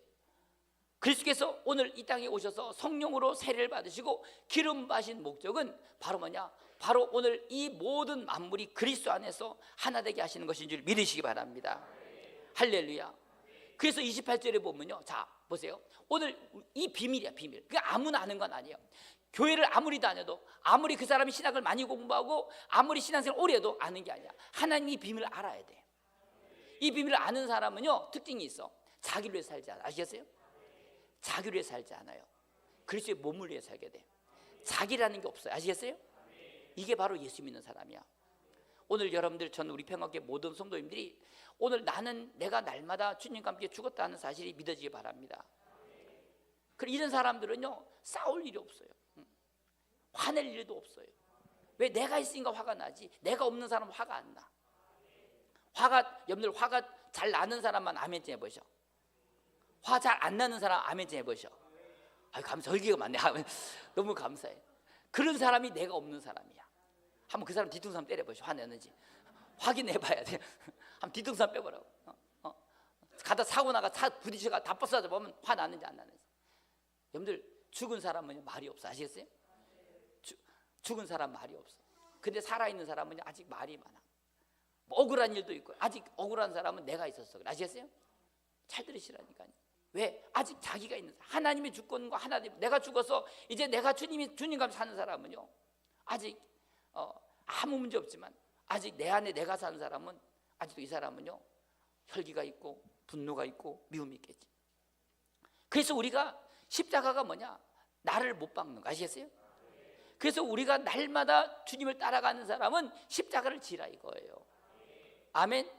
그리스도께서 오늘 이 땅에 오셔서 성령으로 세례를 받으시고 기름 받으신 목적은 바로 뭐냐? 바로 오늘 이 모든 만물이 그리스도 안에서 하나 되게 하시는 것인 줄 믿으시기 바랍니다. 할렐루야. 그래서 28절에 보면요, 자 보세요. 오늘 이 비밀이야, 비밀. 그게 아무나 아는 건 아니에요. 교회를 아무리 다녀도, 아무리 그 사람이 신학을 많이 공부하고 아무리 신앙생활 오래 해도 아는 게 아니야. 하나님이 이 비밀을 알아야 돼. 이 비밀을 아는 사람은요, 특징이 있어. 자기를 위해 살지 않아. 아시겠어요? 자기를 위해 살지 않아요. 그리스도의 몸을 위해 살게 돼. 자기라는 게 없어요. 아시겠어요? 이게 바로 예수 믿는 사람이야. 오늘 여러분들, 전 우리 평화교회 모든 성도님들이 오늘 나는 내가 날마다 주님과 함께 죽었다는 사실이 믿어지기 바랍니다. 이런 사람들은요, 싸울 일이 없어요. 화낼 일도 없어요. 왜? 내가 있으니까 화가 나지. 내가 없는 사람은 화가 안 나. 여러분들 화가 잘 나는 사람만 아멘 좀 해보셔. 화 잘 안 나는 사람 아멘 좀 해보셔. 감사, 설교가 많네. 너무 감사해. 그런 사람이 내가 없는 사람이야. 한번 그 사람 뒤통수 한번 때려보셔. 화내는지 확인해봐야 돼. 한번 뒤통수 한번 빼보라고. 가다 사고 나가 차 부딪혀가 다 벗어져 보면 화 나는지 안 나는지. 여러분들, 죽은 사람은 말이 없어. 아시겠어요? 죽은 사람 말이 없어. 근데 살아있는 사람은 아직 말이 많아. 뭐 억울한 일도 있고, 아직 억울한 사람은 내가 있었어. 아시겠어요? 잘 들으시라니까요. 왜? 아직 자기가 있는 사람. 하나님의 주권과 하나님, 내가 죽어서 이제 내가 주님과 사는 사람은요, 아직 아무 문제 없지만 아직 내 안에 내가 사는 사람은, 아직도 이 사람은요, 혈기가 있고 분노가 있고 미움이 있겠지. 그래서 우리가 십자가가 뭐냐? 나를 못 박는 거. 아시겠어요? 그래서 우리가 날마다 주님을 따라가는 사람은 십자가를 지라 이거예요. 아멘.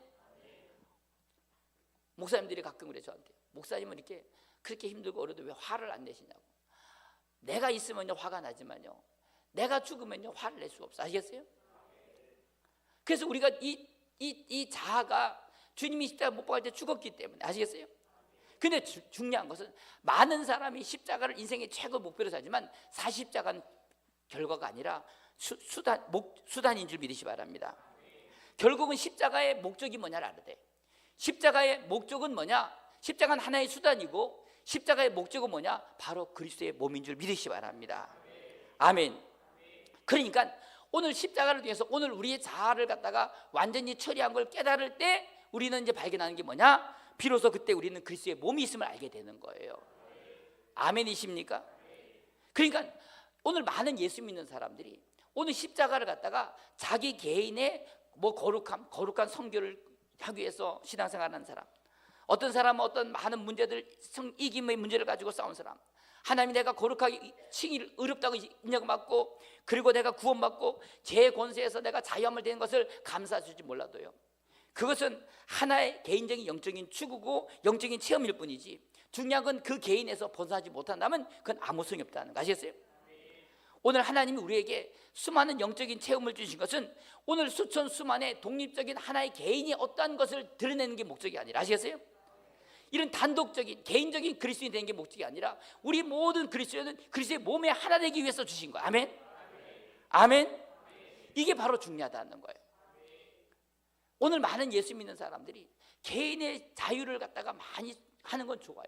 목사님들이 가끔 그래 저한테, 목사님은 이렇게 그렇게 힘들고 어려도 왜 화를 안 내시냐고. 내가 있으면요 화가 나지만요, 내가 죽으면요 화를 낼 수가 없어. 아시겠어요? 그래서 우리가 이 자아가 주님이 십자가 못 박을 때 죽었기 때문에. 아시겠어요? 근데 중요한 것은 많은 사람이 십자가를 인생의 최고 목표로 살지만 사실 십자가는 결과가 아니라 수단인 줄 믿으시 바랍니다. 결국은 십자가의 목적이 뭐냐를 알아야 돼. 십자가의 목적은 뭐냐? 십자가는 하나의 수단이고 십자가의 목적은 뭐냐? 바로 그리스도의 몸인 줄 믿으시 바랍니다. 아멘. 그러니까 오늘 십자가를 통해서 오늘 우리의 자아를 갖다가 완전히 처리한 걸 깨달을 때 우리는 이제 발견하는 게 뭐냐? 비로소 그때 우리는 그리스도의 몸이 있음을 알게 되는 거예요. 아멘이십니까? 그러니까 오늘 많은 예수 믿는 사람들이 오늘 십자가를 갖다가 자기 개인의 거룩한 성교를 하기 위해서 신앙생활하는 사람, 어떤 사람은 어떤 많은 문제들, 이김의 문제를 가지고 싸운 사람, 하나님이 내가 거룩하게 칭의를 의롭다고 인정받고 그리고 내가 구원받고 제 권세에서 내가 자유함을 되는 것을 감사하실지 몰라도요, 그것은 하나의 개인적인 영적인 추구고 영적인 체험일 뿐이지 중요한 건 그 개인에서 벗어나지 못한다면 그건 아무 소용이 없다는 거 아시겠어요? 오늘 하나님이 우리에게 수많은 영적인 체험을 주신 것은 오늘 수만의 독립적인 하나의 개인이 어떠한 것을 드러내는 게 목적이 아니라, 아시겠어요? 이런 단독적인 개인적인 그리스도인이 되는 게 목적이 아니라 우리 모든 그리스도인은 그리스도의 몸에 하나 되기 위해서 주신 거예요. 아멘? 아멘? 이게 바로 중요하다는 거예요. 오늘 많은 예수 믿는 사람들이 개인의 자유를 갖다가 많이 하는 건 좋아요.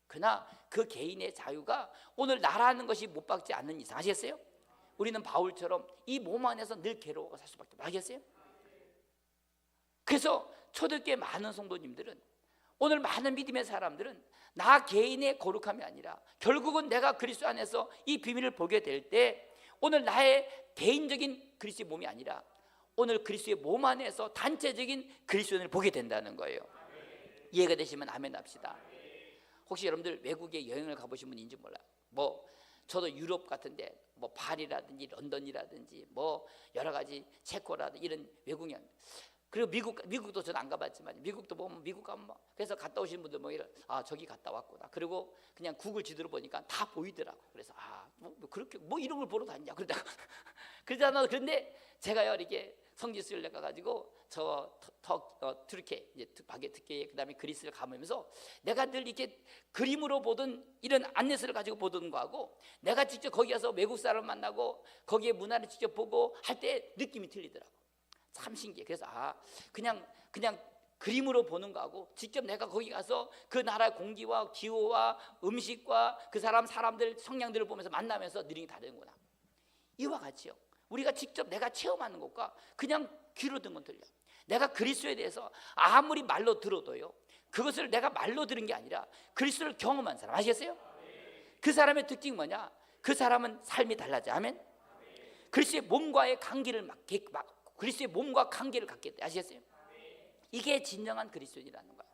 그러나 그 개인의 자유가 오늘 나라는 것이 못 박지 않는 이상, 아시겠어요? 우리는 바울처럼 이 몸 안에서 늘 괴로워서 살 수밖에 없어요. 아시겠어요? 그래서 초대교회 많은 성도님들은, 오늘 많은 믿음의 사람들은 나 개인의 거룩함이 아니라 결국은 내가 그리스도 안에서 이 비밀을 보게 될 때 오늘 나의 개인적인 그리스도의 몸이 아니라 오늘 그리스도의 몸 안에서 단체적인 그리스도인을 보게 된다는 거예요. 이해가 되시면 아멘 합시다. 혹시 여러분들 외국에 여행을 가보신 분인지 몰라요. 저도 유럽 같은데 파리라든지 런던이라든지 여러 가지 체코라든지 이런 외국 여행, 그리고 미국도 저는 안 가봤지만 미국도 보면 미국 가면 그래서 갔다 오신 분들 저기 갔다 왔구나. 그리고 그냥 구글 지도로 보니까 다 보이더라고. 그래서 그렇게 이런 걸 보러 다니냐 그러다가 그러잖아. 그런데 제가요 이렇게 성지순례 가가지고 터키에 이제 밖에 특히 그다음에 그리스를 가면서 내가 늘 이렇게 그림으로 보던 이런 안내서를 가지고 보던 거하고 내가 직접 거기 가서 외국 사람 만나고 거기에 문화를 직접 보고 할 때 느낌이 틀리더라고. 참 신기해. 그래서 그냥 그림으로 보는 거하고 직접 내가 거기 가서 그 나라의 공기와 기후와 음식과 그 사람들 성향들을 보면서 만나면서 느낌이 다르는구나. 이와 같이요. 우리가 직접 내가 체험하는 것과 그냥 귀로 듣는 건 틀려. 내가 그리스도에 대해서 아무리 말로 들어도요, 그것을 내가 말로 들은 게 아니라 그리스도를 경험한 사람 아시겠어요? 그 사람의 특징이 뭐냐? 그 사람은 삶이 달라져. 아멘. 그리스도의 몸과의 관계를 그리스도의 몸과 관계를 갖게 돼. 아시겠어요? 이게 진정한 그리스도인이라는 거예요.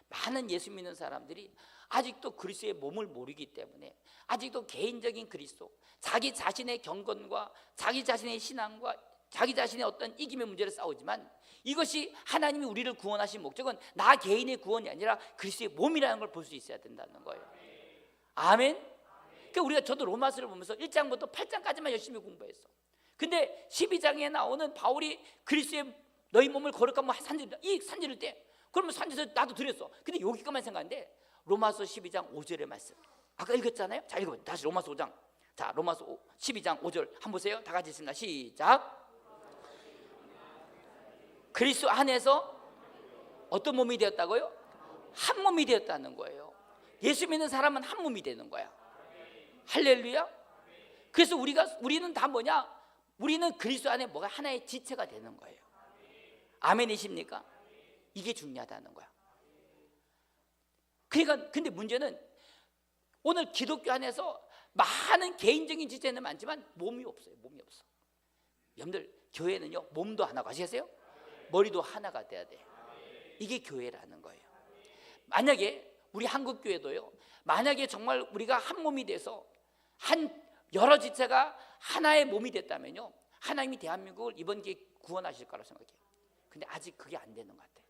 많은 예수 믿는 사람들이 아직도 그리스도의 몸을 모르기 때문에 아직도 개인적인 그리스도, 자기 자신의 경건과 자기 자신의 신앙과 자기 자신의 어떤 이김의 문제를 싸우지만 이것이 하나님이 우리를 구원하신 목적은 나 개인의 구원이 아니라 그리스도의 몸이라는 걸 볼 수 있어야 된다는 거예요. 아멘. 그러니까 우리가 저도 로마서를 보면서 1장부터 8장까지만 열심히 공부했어. 근데 12장에 나오는 바울이 그리스도의 너희 몸을 거룩하면 이 산지를 때 그러면 산지에서 나도 드렸어. 근데 여기까지만 생각하는데 로마서 12장 5절의 말씀 아까 읽었잖아요. 자 읽어봐요. 다시 로마서 5장. 자 로마서 12장 5절 한번 보세요. 다 같이 읽습니다. 시작. 그리스도 안에서 어떤 몸이 되었다고요? 한 몸이 되었다는 거예요. 예수 믿는 사람은 한 몸이 되는 거야. 할렐루야. 그래서 우리는 다 뭐냐? 우리는 그리스도 안에 뭐가 하나의 지체가 되는 거예요. 아멘이십니까? 이게 중요하다는 거야. 그러니까 근데 문제는 오늘 기독교 안에서 많은 개인적인 지체는 많지만 몸이 없어요. 몸이 없어. 여러분들 교회는요 몸도 하나가 아시겠어요? 머리도 하나가 돼야 돼. 이게 교회라는 거예요. 만약에 우리 한국 교회도요, 만약에 정말 우리가 한 몸이 돼서 여러 지체가 하나의 몸이 됐다면요, 하나님이 대한민국을 이번 기회에 구원하실 거라고 생각해요. 근데 아직 그게 안 되는 것 같아요.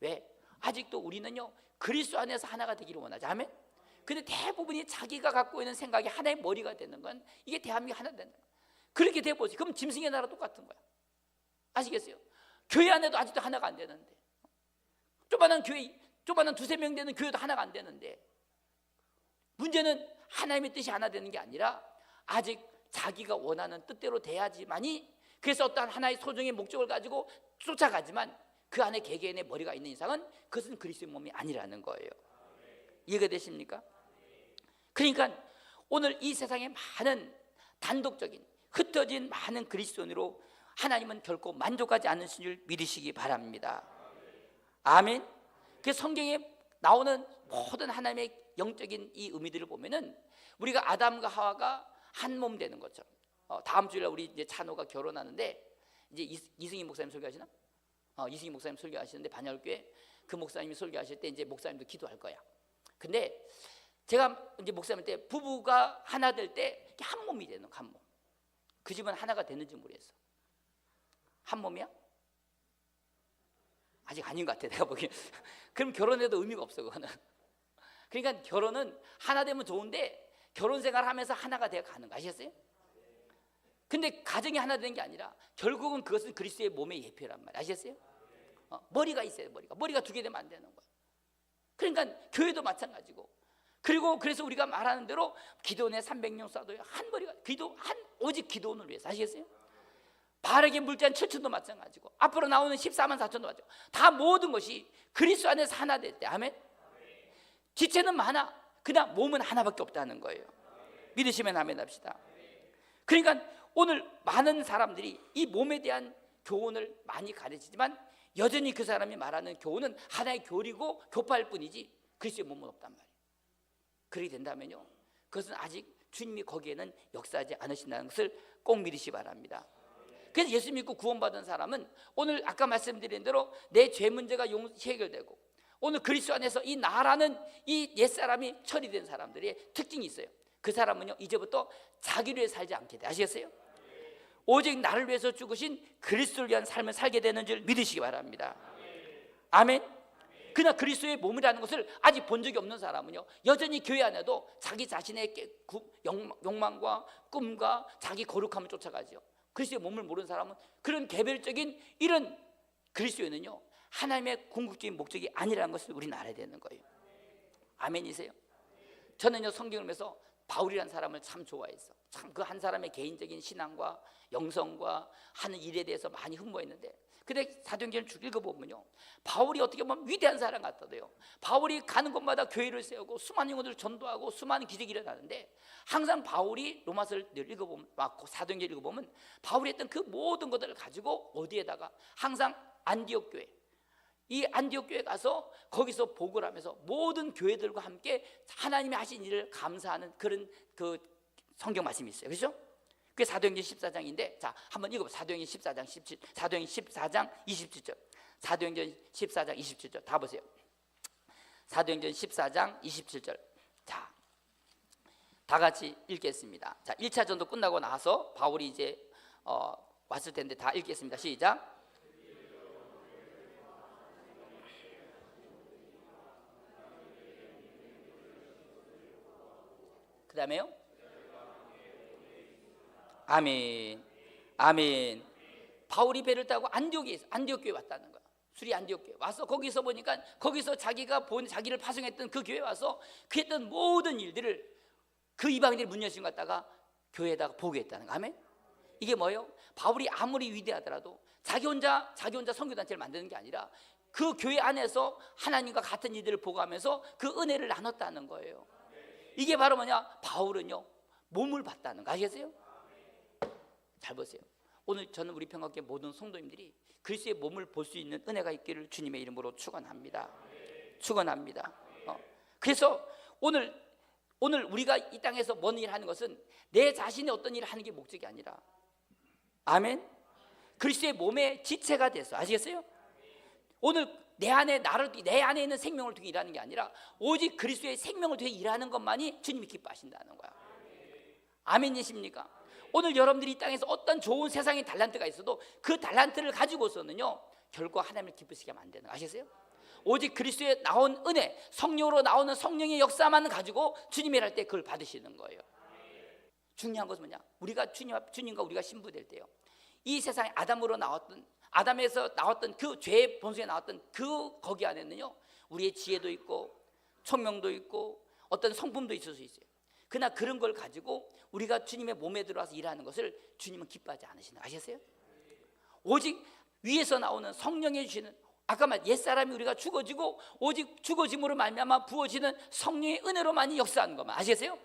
왜? 아직도 우리는요 그리스도 안에서 하나가 되기를 원하죠. 아멘. 근데 대부분이 자기가 갖고 있는 생각이 하나의 머리가 되는 건 이게 대한민국이 하나 되는 거예요. 그렇게 돼보지. 그럼 짐승의 나라 똑같은 거야. 아시겠어요? 교회 안에도 아직도 하나가 안 되는데, 조그마한 교회, 조그마한 두세 명 되는 교회도 하나가 안 되는데, 문제는 하나님의 뜻이 하나 되는 게 아니라 아직 자기가 원하는 뜻대로 돼야지만이, 그래서 어떠한 하나의 소중의 목적을 가지고 쫓아가지만 그 안에 개개인의 머리가 있는 이상은 그것은 그리스도의 몸이 아니라는 거예요. 이해가 되십니까? 그러니까 오늘 이 세상에 많은 단독적인 흩어진 많은 그리스도인으로 하나님은 결코 만족하지 않으신 줄 믿으시기 바랍니다. 아멘. 그 성경에 나오는 모든 하나님의 영적인 이 의미들을 보면은 우리가 아담과 하와가 한 몸 되는 것처럼, 다음 주일날 우리 이제 찬호가 결혼하는데, 이제 이승희 목사님 설교하시나? 이승희 목사님 설교하시는데 반열교회 그 목사님이 설교하실 때 이제 목사님도 기도할 거야. 근데 제가 이제 목사님 때 부부가 하나 될 때 한 몸이 되는 한 몸. 그 집은 하나가 되는지 모르겠어. 한 몸이야? 아직 아닌 것 같아 내가 보기엔. 그럼 결혼해도 의미가 없어 그거는. 그러니까 결혼은 하나 되면 좋은데 결혼 생활하면서 하나가 되어 가는 거 아시겠어요? 근데 가정이 하나 되는 게 아니라 결국은 그것은 그리스도의 몸의 예표란 말 아시겠어요? 머리가 있어요. 머리가 두 개 되면 안 되는 거야. 그러니까 교회도 마찬가지고, 그리고 그래서 우리가 말하는 대로 기도원에 300명 쏴도요 한 머리가, 오직 기도원을 위해서 아시겠어요? 바르게 물잔 7천도 마찬가지고, 앞으로 나오는 14만 4천도 마찬가지고, 다 모든 것이 그리스도 안에서 하나 될 때, 아멘. 지체는 많아, 그냥 몸은 하나밖에 없다는 거예요. 믿으시면 아멘 합시다. 그러니까 오늘 많은 사람들이 이 몸에 대한 교훈을 많이 가르치지만 여전히 그 사람이 말하는 교훈은 하나의 교리고 교파일 뿐이지 그리스도의 몸은 없단 말이에요. 그렇게 된다면요, 그것은 아직 주님이 거기에는 역사하지 않으신다는 것을 꼭 믿으시기 바랍니다. 그래서 예수 믿고 구원받은 사람은 오늘 아까 말씀드린 대로 내 죄 문제가 해결되고, 오늘 그리스도 안에서 이 나라는 이 옛사람이 처리된 사람들의 특징이 있어요. 그 사람은요 이제부터 자기를 위해 살지 않게 돼. 아시겠어요? 오직 나를 위해서 죽으신 그리스도를 위한 삶을 살게 되는 줄 믿으시기 바랍니다. 아멘. 그러나 그리스도의 몸이라는 것을 아직 본 적이 없는 사람은요 여전히 교회 안에도 자기 자신의 욕망과 꿈과 자기 거룩함을 쫓아가죠. 그리스도의 몸을 모르는 사람은 그런 개별적인 이런 그리스도에는요 하나님의 궁극적인 목적이 아니라는 것을 우리는 알아야 되는 거예요. 아멘이세요? 저는요 성경을 보면서 바울이라는 사람을 참 좋아했어. 참 그 한 사람의 개인적인 신앙과 영성과 하는 일에 대해서 많이 흠모했는데, 근데 사도행전을 쭉 읽어보면요 바울이 어떻게 보면 위대한 사람 같아도요, 바울이 가는 곳마다 교회를 세우고 수많은 영혼들을 전도하고 수많은 기적이 일어나는데, 항상 바울이 로마서를 읽어보면, 사도행전을 읽어보면 바울이 했던 그 모든 것들을 가지고 어디에다가 항상 안디옥 교회, 이 안디옥 교회 가서 거기서 복을 하면서 모든 교회들과 함께 하나님이 하신 일을 감사하는 그런 그 성경 말씀이 있어요. 그렇죠? 그게 사도행전 14장인데, 자 한번 읽어보세요. 사도행전 14장 17, 사도행전 14장 27절, 사도행전 14장 27절 다 보세요. 사도행전 14장 27절. 자, 다 같이 읽겠습니다. 자, 1차 전도 끝나고 나서 바울이 이제 왔을 텐데 다 읽겠습니다. 시작. 그 다음에요. 아멘, 아멘. 바울이 배를 타고 안디옥 교회 왔다는 거야. 수리 안디옥 교회 와서 거기서 보니까 거기서 자기가 본 자기를 파송했던 그 교회 와서 그 했던 모든 일들을 그 이방인들이 문 여신 갖다가 교회에다가 보고했다는 거. 아멘. 이게 뭐예요? 바울이 아무리 위대하더라도 자기 혼자 선교단체를 만드는 게 아니라 그 교회 안에서 하나님과 같은 일들을 보고하면서 그 은혜를 나눴다는 거예요. 이게 바로 뭐냐? 바울은요 몸을 봤다는 거 아시겠어요? 잘 보세요. 오늘 저는 우리 평화교회 모든 성도님들이 그리스도의 몸을 볼 수 있는 은혜가 있기를 주님의 이름으로 축원합니다. 축원합니다. 그래서 오늘 우리가 이 땅에서 뭔 일을 하는 것은 내 자신의 어떤 일을 하는 게 목적이 아니라, 아멘, 그리스도의 몸의 지체가 돼서, 아시겠어요? 오늘 내 안에 있는 생명을 통해 일하는 게 아니라 오직 그리스도의 생명을 통해 일하는 것만이 주님이 기뻐하신다는 거야. 아멘이십니까? 오늘 여러분들이 이 땅에서 어떤 좋은 세상의 달란트가 있어도 그 달란트를 가지고서는요 결코 하나님을 기쁘시게 하면 안 되는 거 아시겠어요? 오직 그리스도에 나온 은혜, 성령으로 나오는 성령의 역사만 가지고 주님이 할 때 그걸 받으시는 거예요. 중요한 것은 뭐냐? 우리가 주님과 우리가 신부될 때요, 이 세상에 아담에서 나왔던 그 죄의 본성에 나왔던 그 거기 안에는요 우리의 지혜도 있고 총명도 있고 어떤 성품도 있을 수 있어요. 그러나 그런 걸 가지고 우리가 주님의 몸에 들어와서 일하는 것을 주님은 기뻐하지 않으시는 거 아시겠어요? 오직 위에서 나오는 성령이 주시는, 아까 말 옛사람이 우리가 죽어지고 오직 죽어짐으로 말미암아 부어지는 성령의 은혜로만이 역사하는 것만 아시겠어요?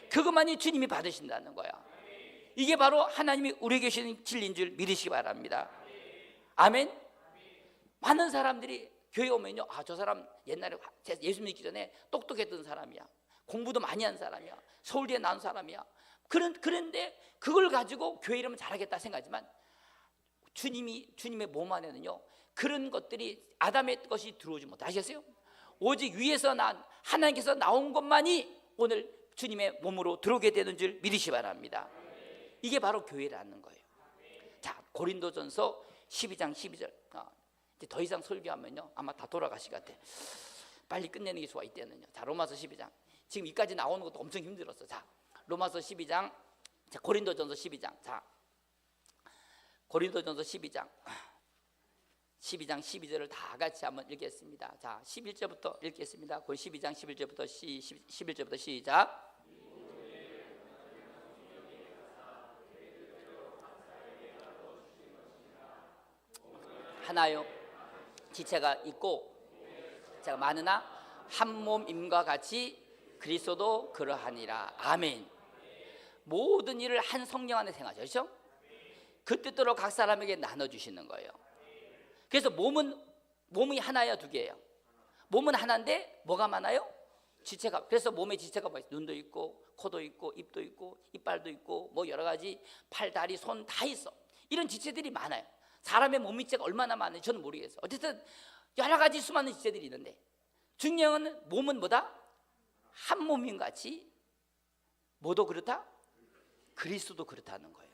그것만이 주님이 받으신다는 거야. 이게 바로 하나님이 우리에게 주시는 진리인 줄 믿으시기 바랍니다. 아멘. 많은 사람들이 교회 오면요, 저 사람 옛날에 예수 믿기 전에 똑똑했던 사람이야, 공부도 많이 한 사람이야, 서울대에 나온 사람이야. 그런데 그걸 가지고 교회 이름은 잘하겠다 생각하지만 주님의 몸 안에는요 그런 것들이 아담의 것이 들어오지 못해. 아시겠어요? 오직 위에서 난 하나님께서 나온 것만이 오늘 주님의 몸으로 들어오게 되는 줄 믿으시 바랍니다. 이게 바로 교회라는 거예요. 자, 고린도전서 12장 12절. 이제 더 이상 설교하면요 아마 다 돌아가실 것 같아. 빨리 끝내는 게 좋아 이때는요. 자, 로마서 12장. 지금 이까지 나오는 것도 엄청 힘들었어. 자, 로마서 12장. 자, 고린도전서 12장. 자, 고린도전서 12장 12절을 다 같이 한번 읽겠습니다. 자, 11절부터 읽겠습니다. 12장 11절부터 시작. 하나요 지체가 있고 제가 많으나 한 몸임과 같이 그리스도도 그러하니라. 아멘. 모든 일을 한 성령 안에 행하죠. 그렇죠? 그 뜻대로 각 사람에게 나눠주시는 거예요. 그래서 몸이 하나야 두 개예요. 몸은 하나인데 뭐가 많아요? 지체가. 그래서 몸에 지체가 뭐 있어요? 눈도 있고 코도 있고 입도 있고 이빨도 있고 뭐 여러 가지 팔, 다리, 손 다 있어. 이런 지체들이 많아요. 사람의 몸 지체가 얼마나 많은지 저는 모르겠어요. 어쨌든 여러 가지 수많은 지체들이 있는데 중요한 몸은 뭐다? 한 몸인 같이 뭐도 그렇다? 그리스도도 그렇다는 거예요.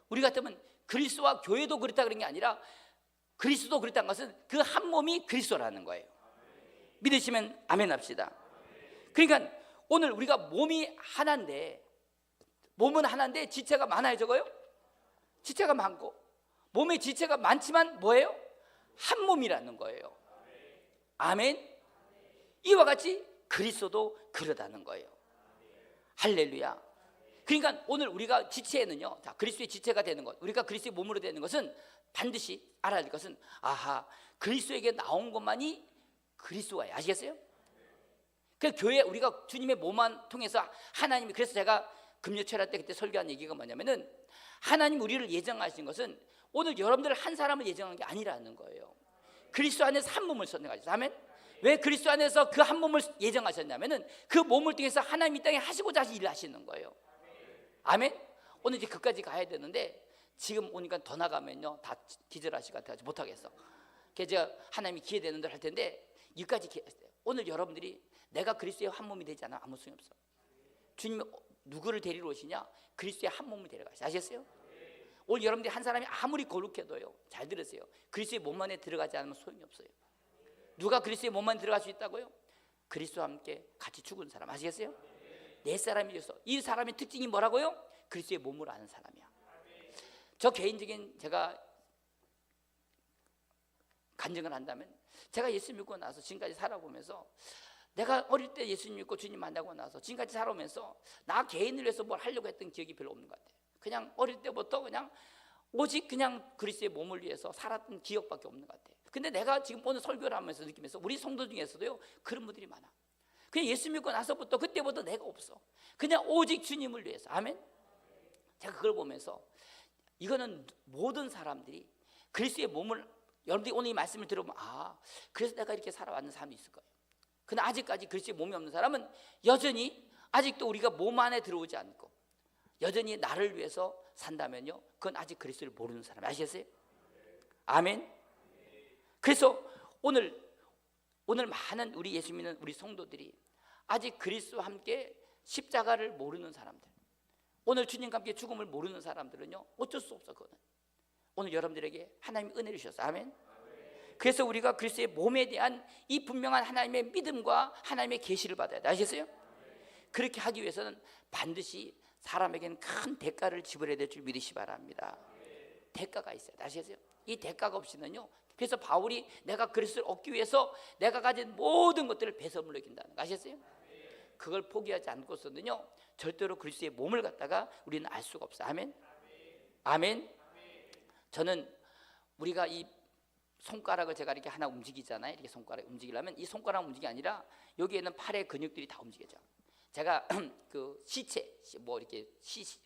우리 같으면 그리스도와 교회도 그렇다 그런 게 아니라 그리스도도 그렇다는 것은 그 한 몸이 그리스도라는 거예요. 믿으시면 아멘 합시다. 그러니까 오늘 우리가 몸은 하나인데 지체가 많아요. 적어요? 지체가 많고 몸에 지체가 많지만 뭐예요? 한 몸이라는 거예요. 아멘. 이와 같이 그리스도도 그러다는 거예요. 할렐루야. 그러니까 오늘 우리가 지체에는요, 자, 그리스도의 지체가 되는 것, 우리가 그리스도의 몸으로 되는 것은 반드시 알아야 될 것은, 아하, 그리스도에게 나온 것만이 그리스도예요. 아시겠어요? 그 교회, 우리가 주님의 몸만 통해서 하나님이, 그래서 제가 금요 철야 때 그때 설교한 얘기가 뭐냐면은, 하나님 우리를 예정하신 것은 오늘 여러분들 한 사람을 예정한 게 아니라는 거예요. 그리스도 안에서 한 몸을 선택하셨어요. 아멘. 왜 그리스도 안에서 그 한 몸을 예정하셨냐면은 그 몸을 통해서 하나님이 땅에 하시고자 하신 일을 하시는 거예요. 아멘. 오늘 이제 그까지 가야 되는데 지금 오니까 더 나가면요 다 기절하실 것 같아서 못하겠어. 그래서 제가 하나님이 기회 되는 대로 할 텐데 여기까지 기회했어요. 오늘 여러분들이 내가 그리스도의 한 몸이 되지 않아 아무 소용이 없어. 주님이 누구를 데리러 오시냐? 그리스도의 한 몸을 데려가시죠. 아시겠어요? 오늘 여러분들이 한 사람이 아무리 거룩해도요, 잘 들으세요, 그리스도의 몸 안에 들어가지 않으면 소용이 없어요. 누가 그리스도의 몸 안에 들어갈 수 있다고요? 그리스도와 함께 같이 죽은 사람. 아시겠어요? 내 사람이어서. 이 사람의 특징이 뭐라고요? 그리스도의 몸을 아는 사람이야. 저 개인적인 제가 간증을 한다면, 제가 예수 믿고 나서 지금까지 살아보면서, 내가 어릴 때 예수 믿고 주님 만나고 나서 지금까지 살아오면서 나 개인을 위해서 뭘 하려고 했던 기억이 별로 없는 것 같아요. 그냥 어릴 때부터 그냥 오직 그냥 그리스도의 몸을 위해서 살았던 기억밖에 없는 것 같아요. 근데 내가 지금 오늘 설교를 하면서 느끼면서 우리 성도 중에서도요 그런 분들이 많아. 그냥 예수 믿고 나서부터 그때부터 내가 없어. 그냥 오직 주님을 위해서. 아멘. 제가 그걸 보면서 이거는 모든 사람들이 그리스도의 몸을, 여러분들이 오늘 이 말씀을 들어보면, 아, 그래서 내가 이렇게 살아왔는 사람이 있을 거예요. 근데 아직까지 그리스도의 몸이 없는 사람은 여전히 아직도 우리가 몸 안에 들어오지 않고 여전히 나를 위해서 산다면요, 그건 아직 그리스도를 모르는 사람. 아시겠어요? 아멘. 그래서 오늘 많은 우리 예수 믿는 우리 성도들이 아직 그리스도와 함께 십자가를 모르는 사람들, 오늘 주님과 함께 죽음을 모르는 사람들은요 어쩔 수 없어. 그거는 오늘 여러분들에게 하나님이 은혜를 주셨어요. 아멘. 그래서 우리가 그리스도의 몸에 대한 이 분명한 하나님의 믿음과 하나님의 계시를 받아야 돼. 아시겠어요? 그렇게 하기 위해서는 반드시 사람에게는 큰 대가를 지불해야 될 줄 믿으시 바랍니다. 대가가 있어야 돼. 아시겠어요? 이 대가가 없이는요, 그래서 바울이 내가 그리스도를 얻기 위해서 내가 가진 모든 것들을 배설물로 여긴다는 거 아시겠어요? 그걸 포기하지 않고서는요 절대로 그리스도의 몸을 갖다가 우리는 알 수가 없어요. 아멘. 아멘. 저는 우리가 이 손가락을 제가 이렇게 하나 움직이잖아요. 이렇게 손가락 움직이려면 이 손가락 움직이 아니라 여기에는 팔의 근육들이 다 움직여져. 제가 그 시체 뭐 이렇게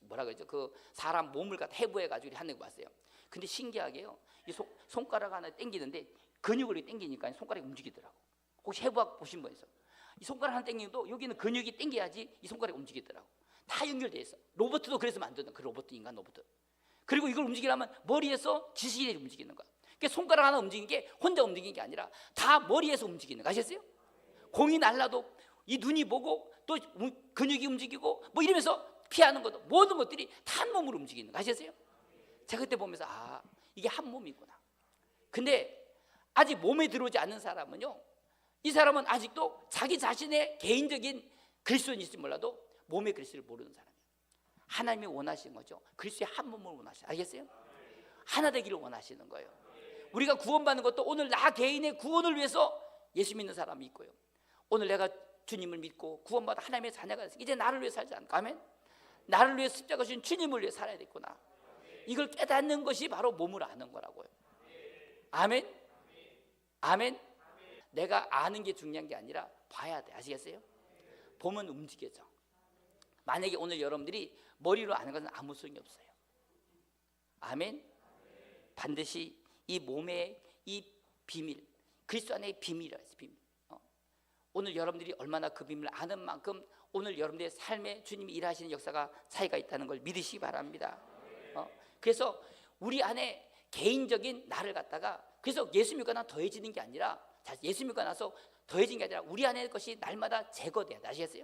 뭐라 그러죠? 그 사람 몸을 갖다 해부해 가지고 하는 거 봤어요. 근데 신기하게요, 이 손가락 하나 당기는데 근육을 당기니까 손가락이 움직이더라고. 혹시 해부학 보신 분 있어? 이 손가락 하나 당기도 여기는 근육이 당겨야지 이 손가락이 움직이더라고. 다 연결돼 있어. 로봇도 그래서 만드는 그 로봇, 인간 로봇. 그리고 이걸 움직이려면 머리에서 지식이 움직이는 거야. 그러니까 손가락 하나 움직이는 게 혼자 움직이는 게 아니라 다 머리에서 움직이는 거 아셨어요? 공이 날라도 이 눈이 보고 또 근육이 움직이고 뭐 이러면서 피하는 것도 모든 것들이 다 한 몸으로 움직이는 거 아셨어요? 제가 그때 보면서 아, 이게 한 몸이구나. 근데 아직 몸에 들어오지 않는 사람은요, 이 사람은 아직도 자기 자신의 개인적인 그리스도인일지 몰라도 몸의 그리스도를 모르는 사람이에요. 하나님이 원하시는 거죠. 그리스도의 한 몸을 원하시죠. 알겠어요? 하나 되기를 원하시는 거예요. 우리가 구원받는 것도 오늘 나 개인의 구원을 위해서 예수 믿는 사람이 있고요, 오늘 내가 주님을 믿고 구원받아 하나님의 자녀가 됐으니 이제 나를 위해 살지 않고, 아멘, 나를 위해 십자가 주신 주님을 위해 살아야 되겠구나. 이걸 깨닫는 것이 바로 몸을 아는 거라고요. 아멘. 아멘. 내가 아는 게 중요한 게 아니라 봐야 돼. 아시겠어요? 보면 움직여져. 만약에 오늘 여러분들이 머리로 아는 것은 아무 소용이 없어요. 아멘. 반드시 이 몸의 이 비밀, 그리스도 안의 비밀이라고 했어요. 비밀. 오늘 여러분들이 얼마나 그 비밀을 아는 만큼 오늘 여러분들의 삶에 주님이 일하시는 역사가 차이가 있다는 걸 믿으시기 바랍니다. 그래서 우리 안에 개인적인 나를 갖다가, 그래서 예수 믿고 나서 더해지는 게 아니라, 예수 믿고 나서 더해지는 게 아니라 우리 안에 것이 날마다 제거돼야 돼. 아시겠어요?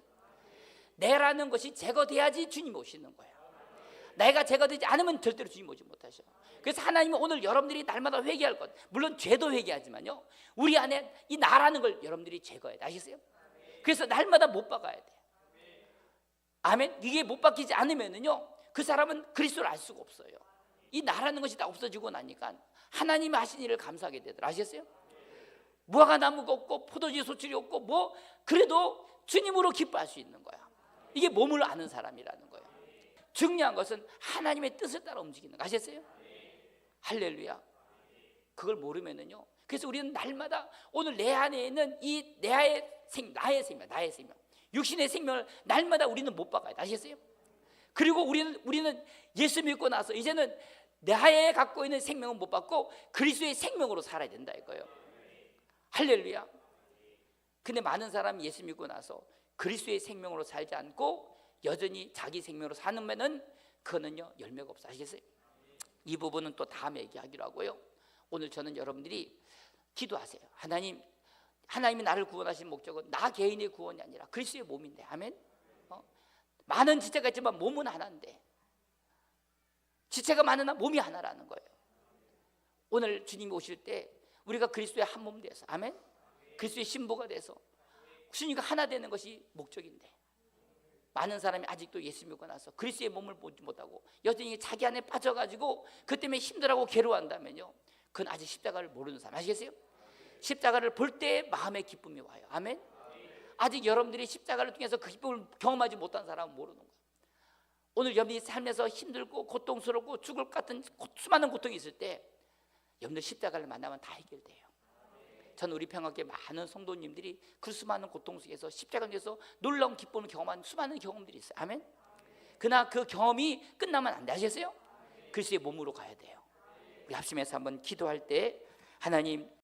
내라는 것이 제거돼야지 주님이 오시는 거예요. 내가 제거되지 않으면 절대로 주님 오지 못하셔. 그래서 하나님은 오늘 여러분들이 날마다 회개할 것, 물론 죄도 회개하지만요, 우리 안에 이 나라는 걸 여러분들이 제거해야 돼. 아시겠어요? 그래서 날마다 못 박아야 돼. 아멘. 이게 못 박히지 않으면은요 그 사람은 그리스도를 알 수가 없어요. 이 나라는 것이 다 없어지고 나니까 하나님이 하신 일을 감사하게 되더라. 아시겠어요? 무화과 나무가 없고 포도주 소출이 없고 뭐 그래도 주님으로 기뻐할 수 있는 거야. 이게 몸을 아는 사람이라는 거예요. 중요한 것은 하나님의 뜻을 따라 움직이는 거. 아셨어요? 할렐루야. 그걸 모르면은요, 그래서 우리는 날마다 오늘 내 안에 있는 이 나의 생명, 육신의 생명을 날마다 우리는 못 바꿔야 돼. 아시겠어요? 그리고 우리는 예수 믿고 나서 이제는 나의 갖고 있는 생명은 못 받고 그리스도의 생명으로 살아야 된다 이거예요. 할렐루야. 근데 많은 사람이 예수 믿고 나서 그리스도의 생명으로 살지 않고 여전히 자기 생명으로 사는면은 그거는요 열매가 없어. 아시겠어요? 이 부분은 또 다음에 얘기하기로 하고요. 오늘 저는 여러분들이 기도하세요. 하나님이 나를 구원하신 목적은 나 개인의 구원이 아니라 그리스도의 몸인데, 아멘. 많은 지체가 있지만 몸은 하나인데, 지체가 많으나 몸이 하나라는 거예요. 오늘 주님이 오실 때 우리가 그리스도의 한 몸 돼서, 아멘. 그리스도의 신부가 돼서 주님과 하나 되는 것이 목적인데, 많은 사람이 아직도 예수 믿고 나서 그리스도의 몸을 보지 못하고 여전히 자기 안에 빠져가지고 그 때문에 힘들어하고 괴로워한다면요, 그건 아직 십자가를 모르는 사람. 아시겠어요? 십자가를 볼 때 마음의 기쁨이 와요. 아멘. 아직 여러분들이 십자가를 통해서 그 기쁨을 경험하지 못한 사람은 모르는 거예요. 오늘 여러분이 삶에서 힘들고 고통스럽고 죽을 것 같은 수많은 고통이 있을 때 여러분들 십자가를 만나면 다 해결돼요. 저는 우리 평화교회 많은 성도님들이 그 수많은 고통 속에서 십자가를 통해서 놀라운 기쁨을 경험한 수많은 경험들이 있어요. 아멘. 그러나 그 경험이 끝나면 안 돼. 아시겠어요? 그리스도의 몸으로 가야 돼요. 우리 합심해서 한번 기도할 때, 하나님,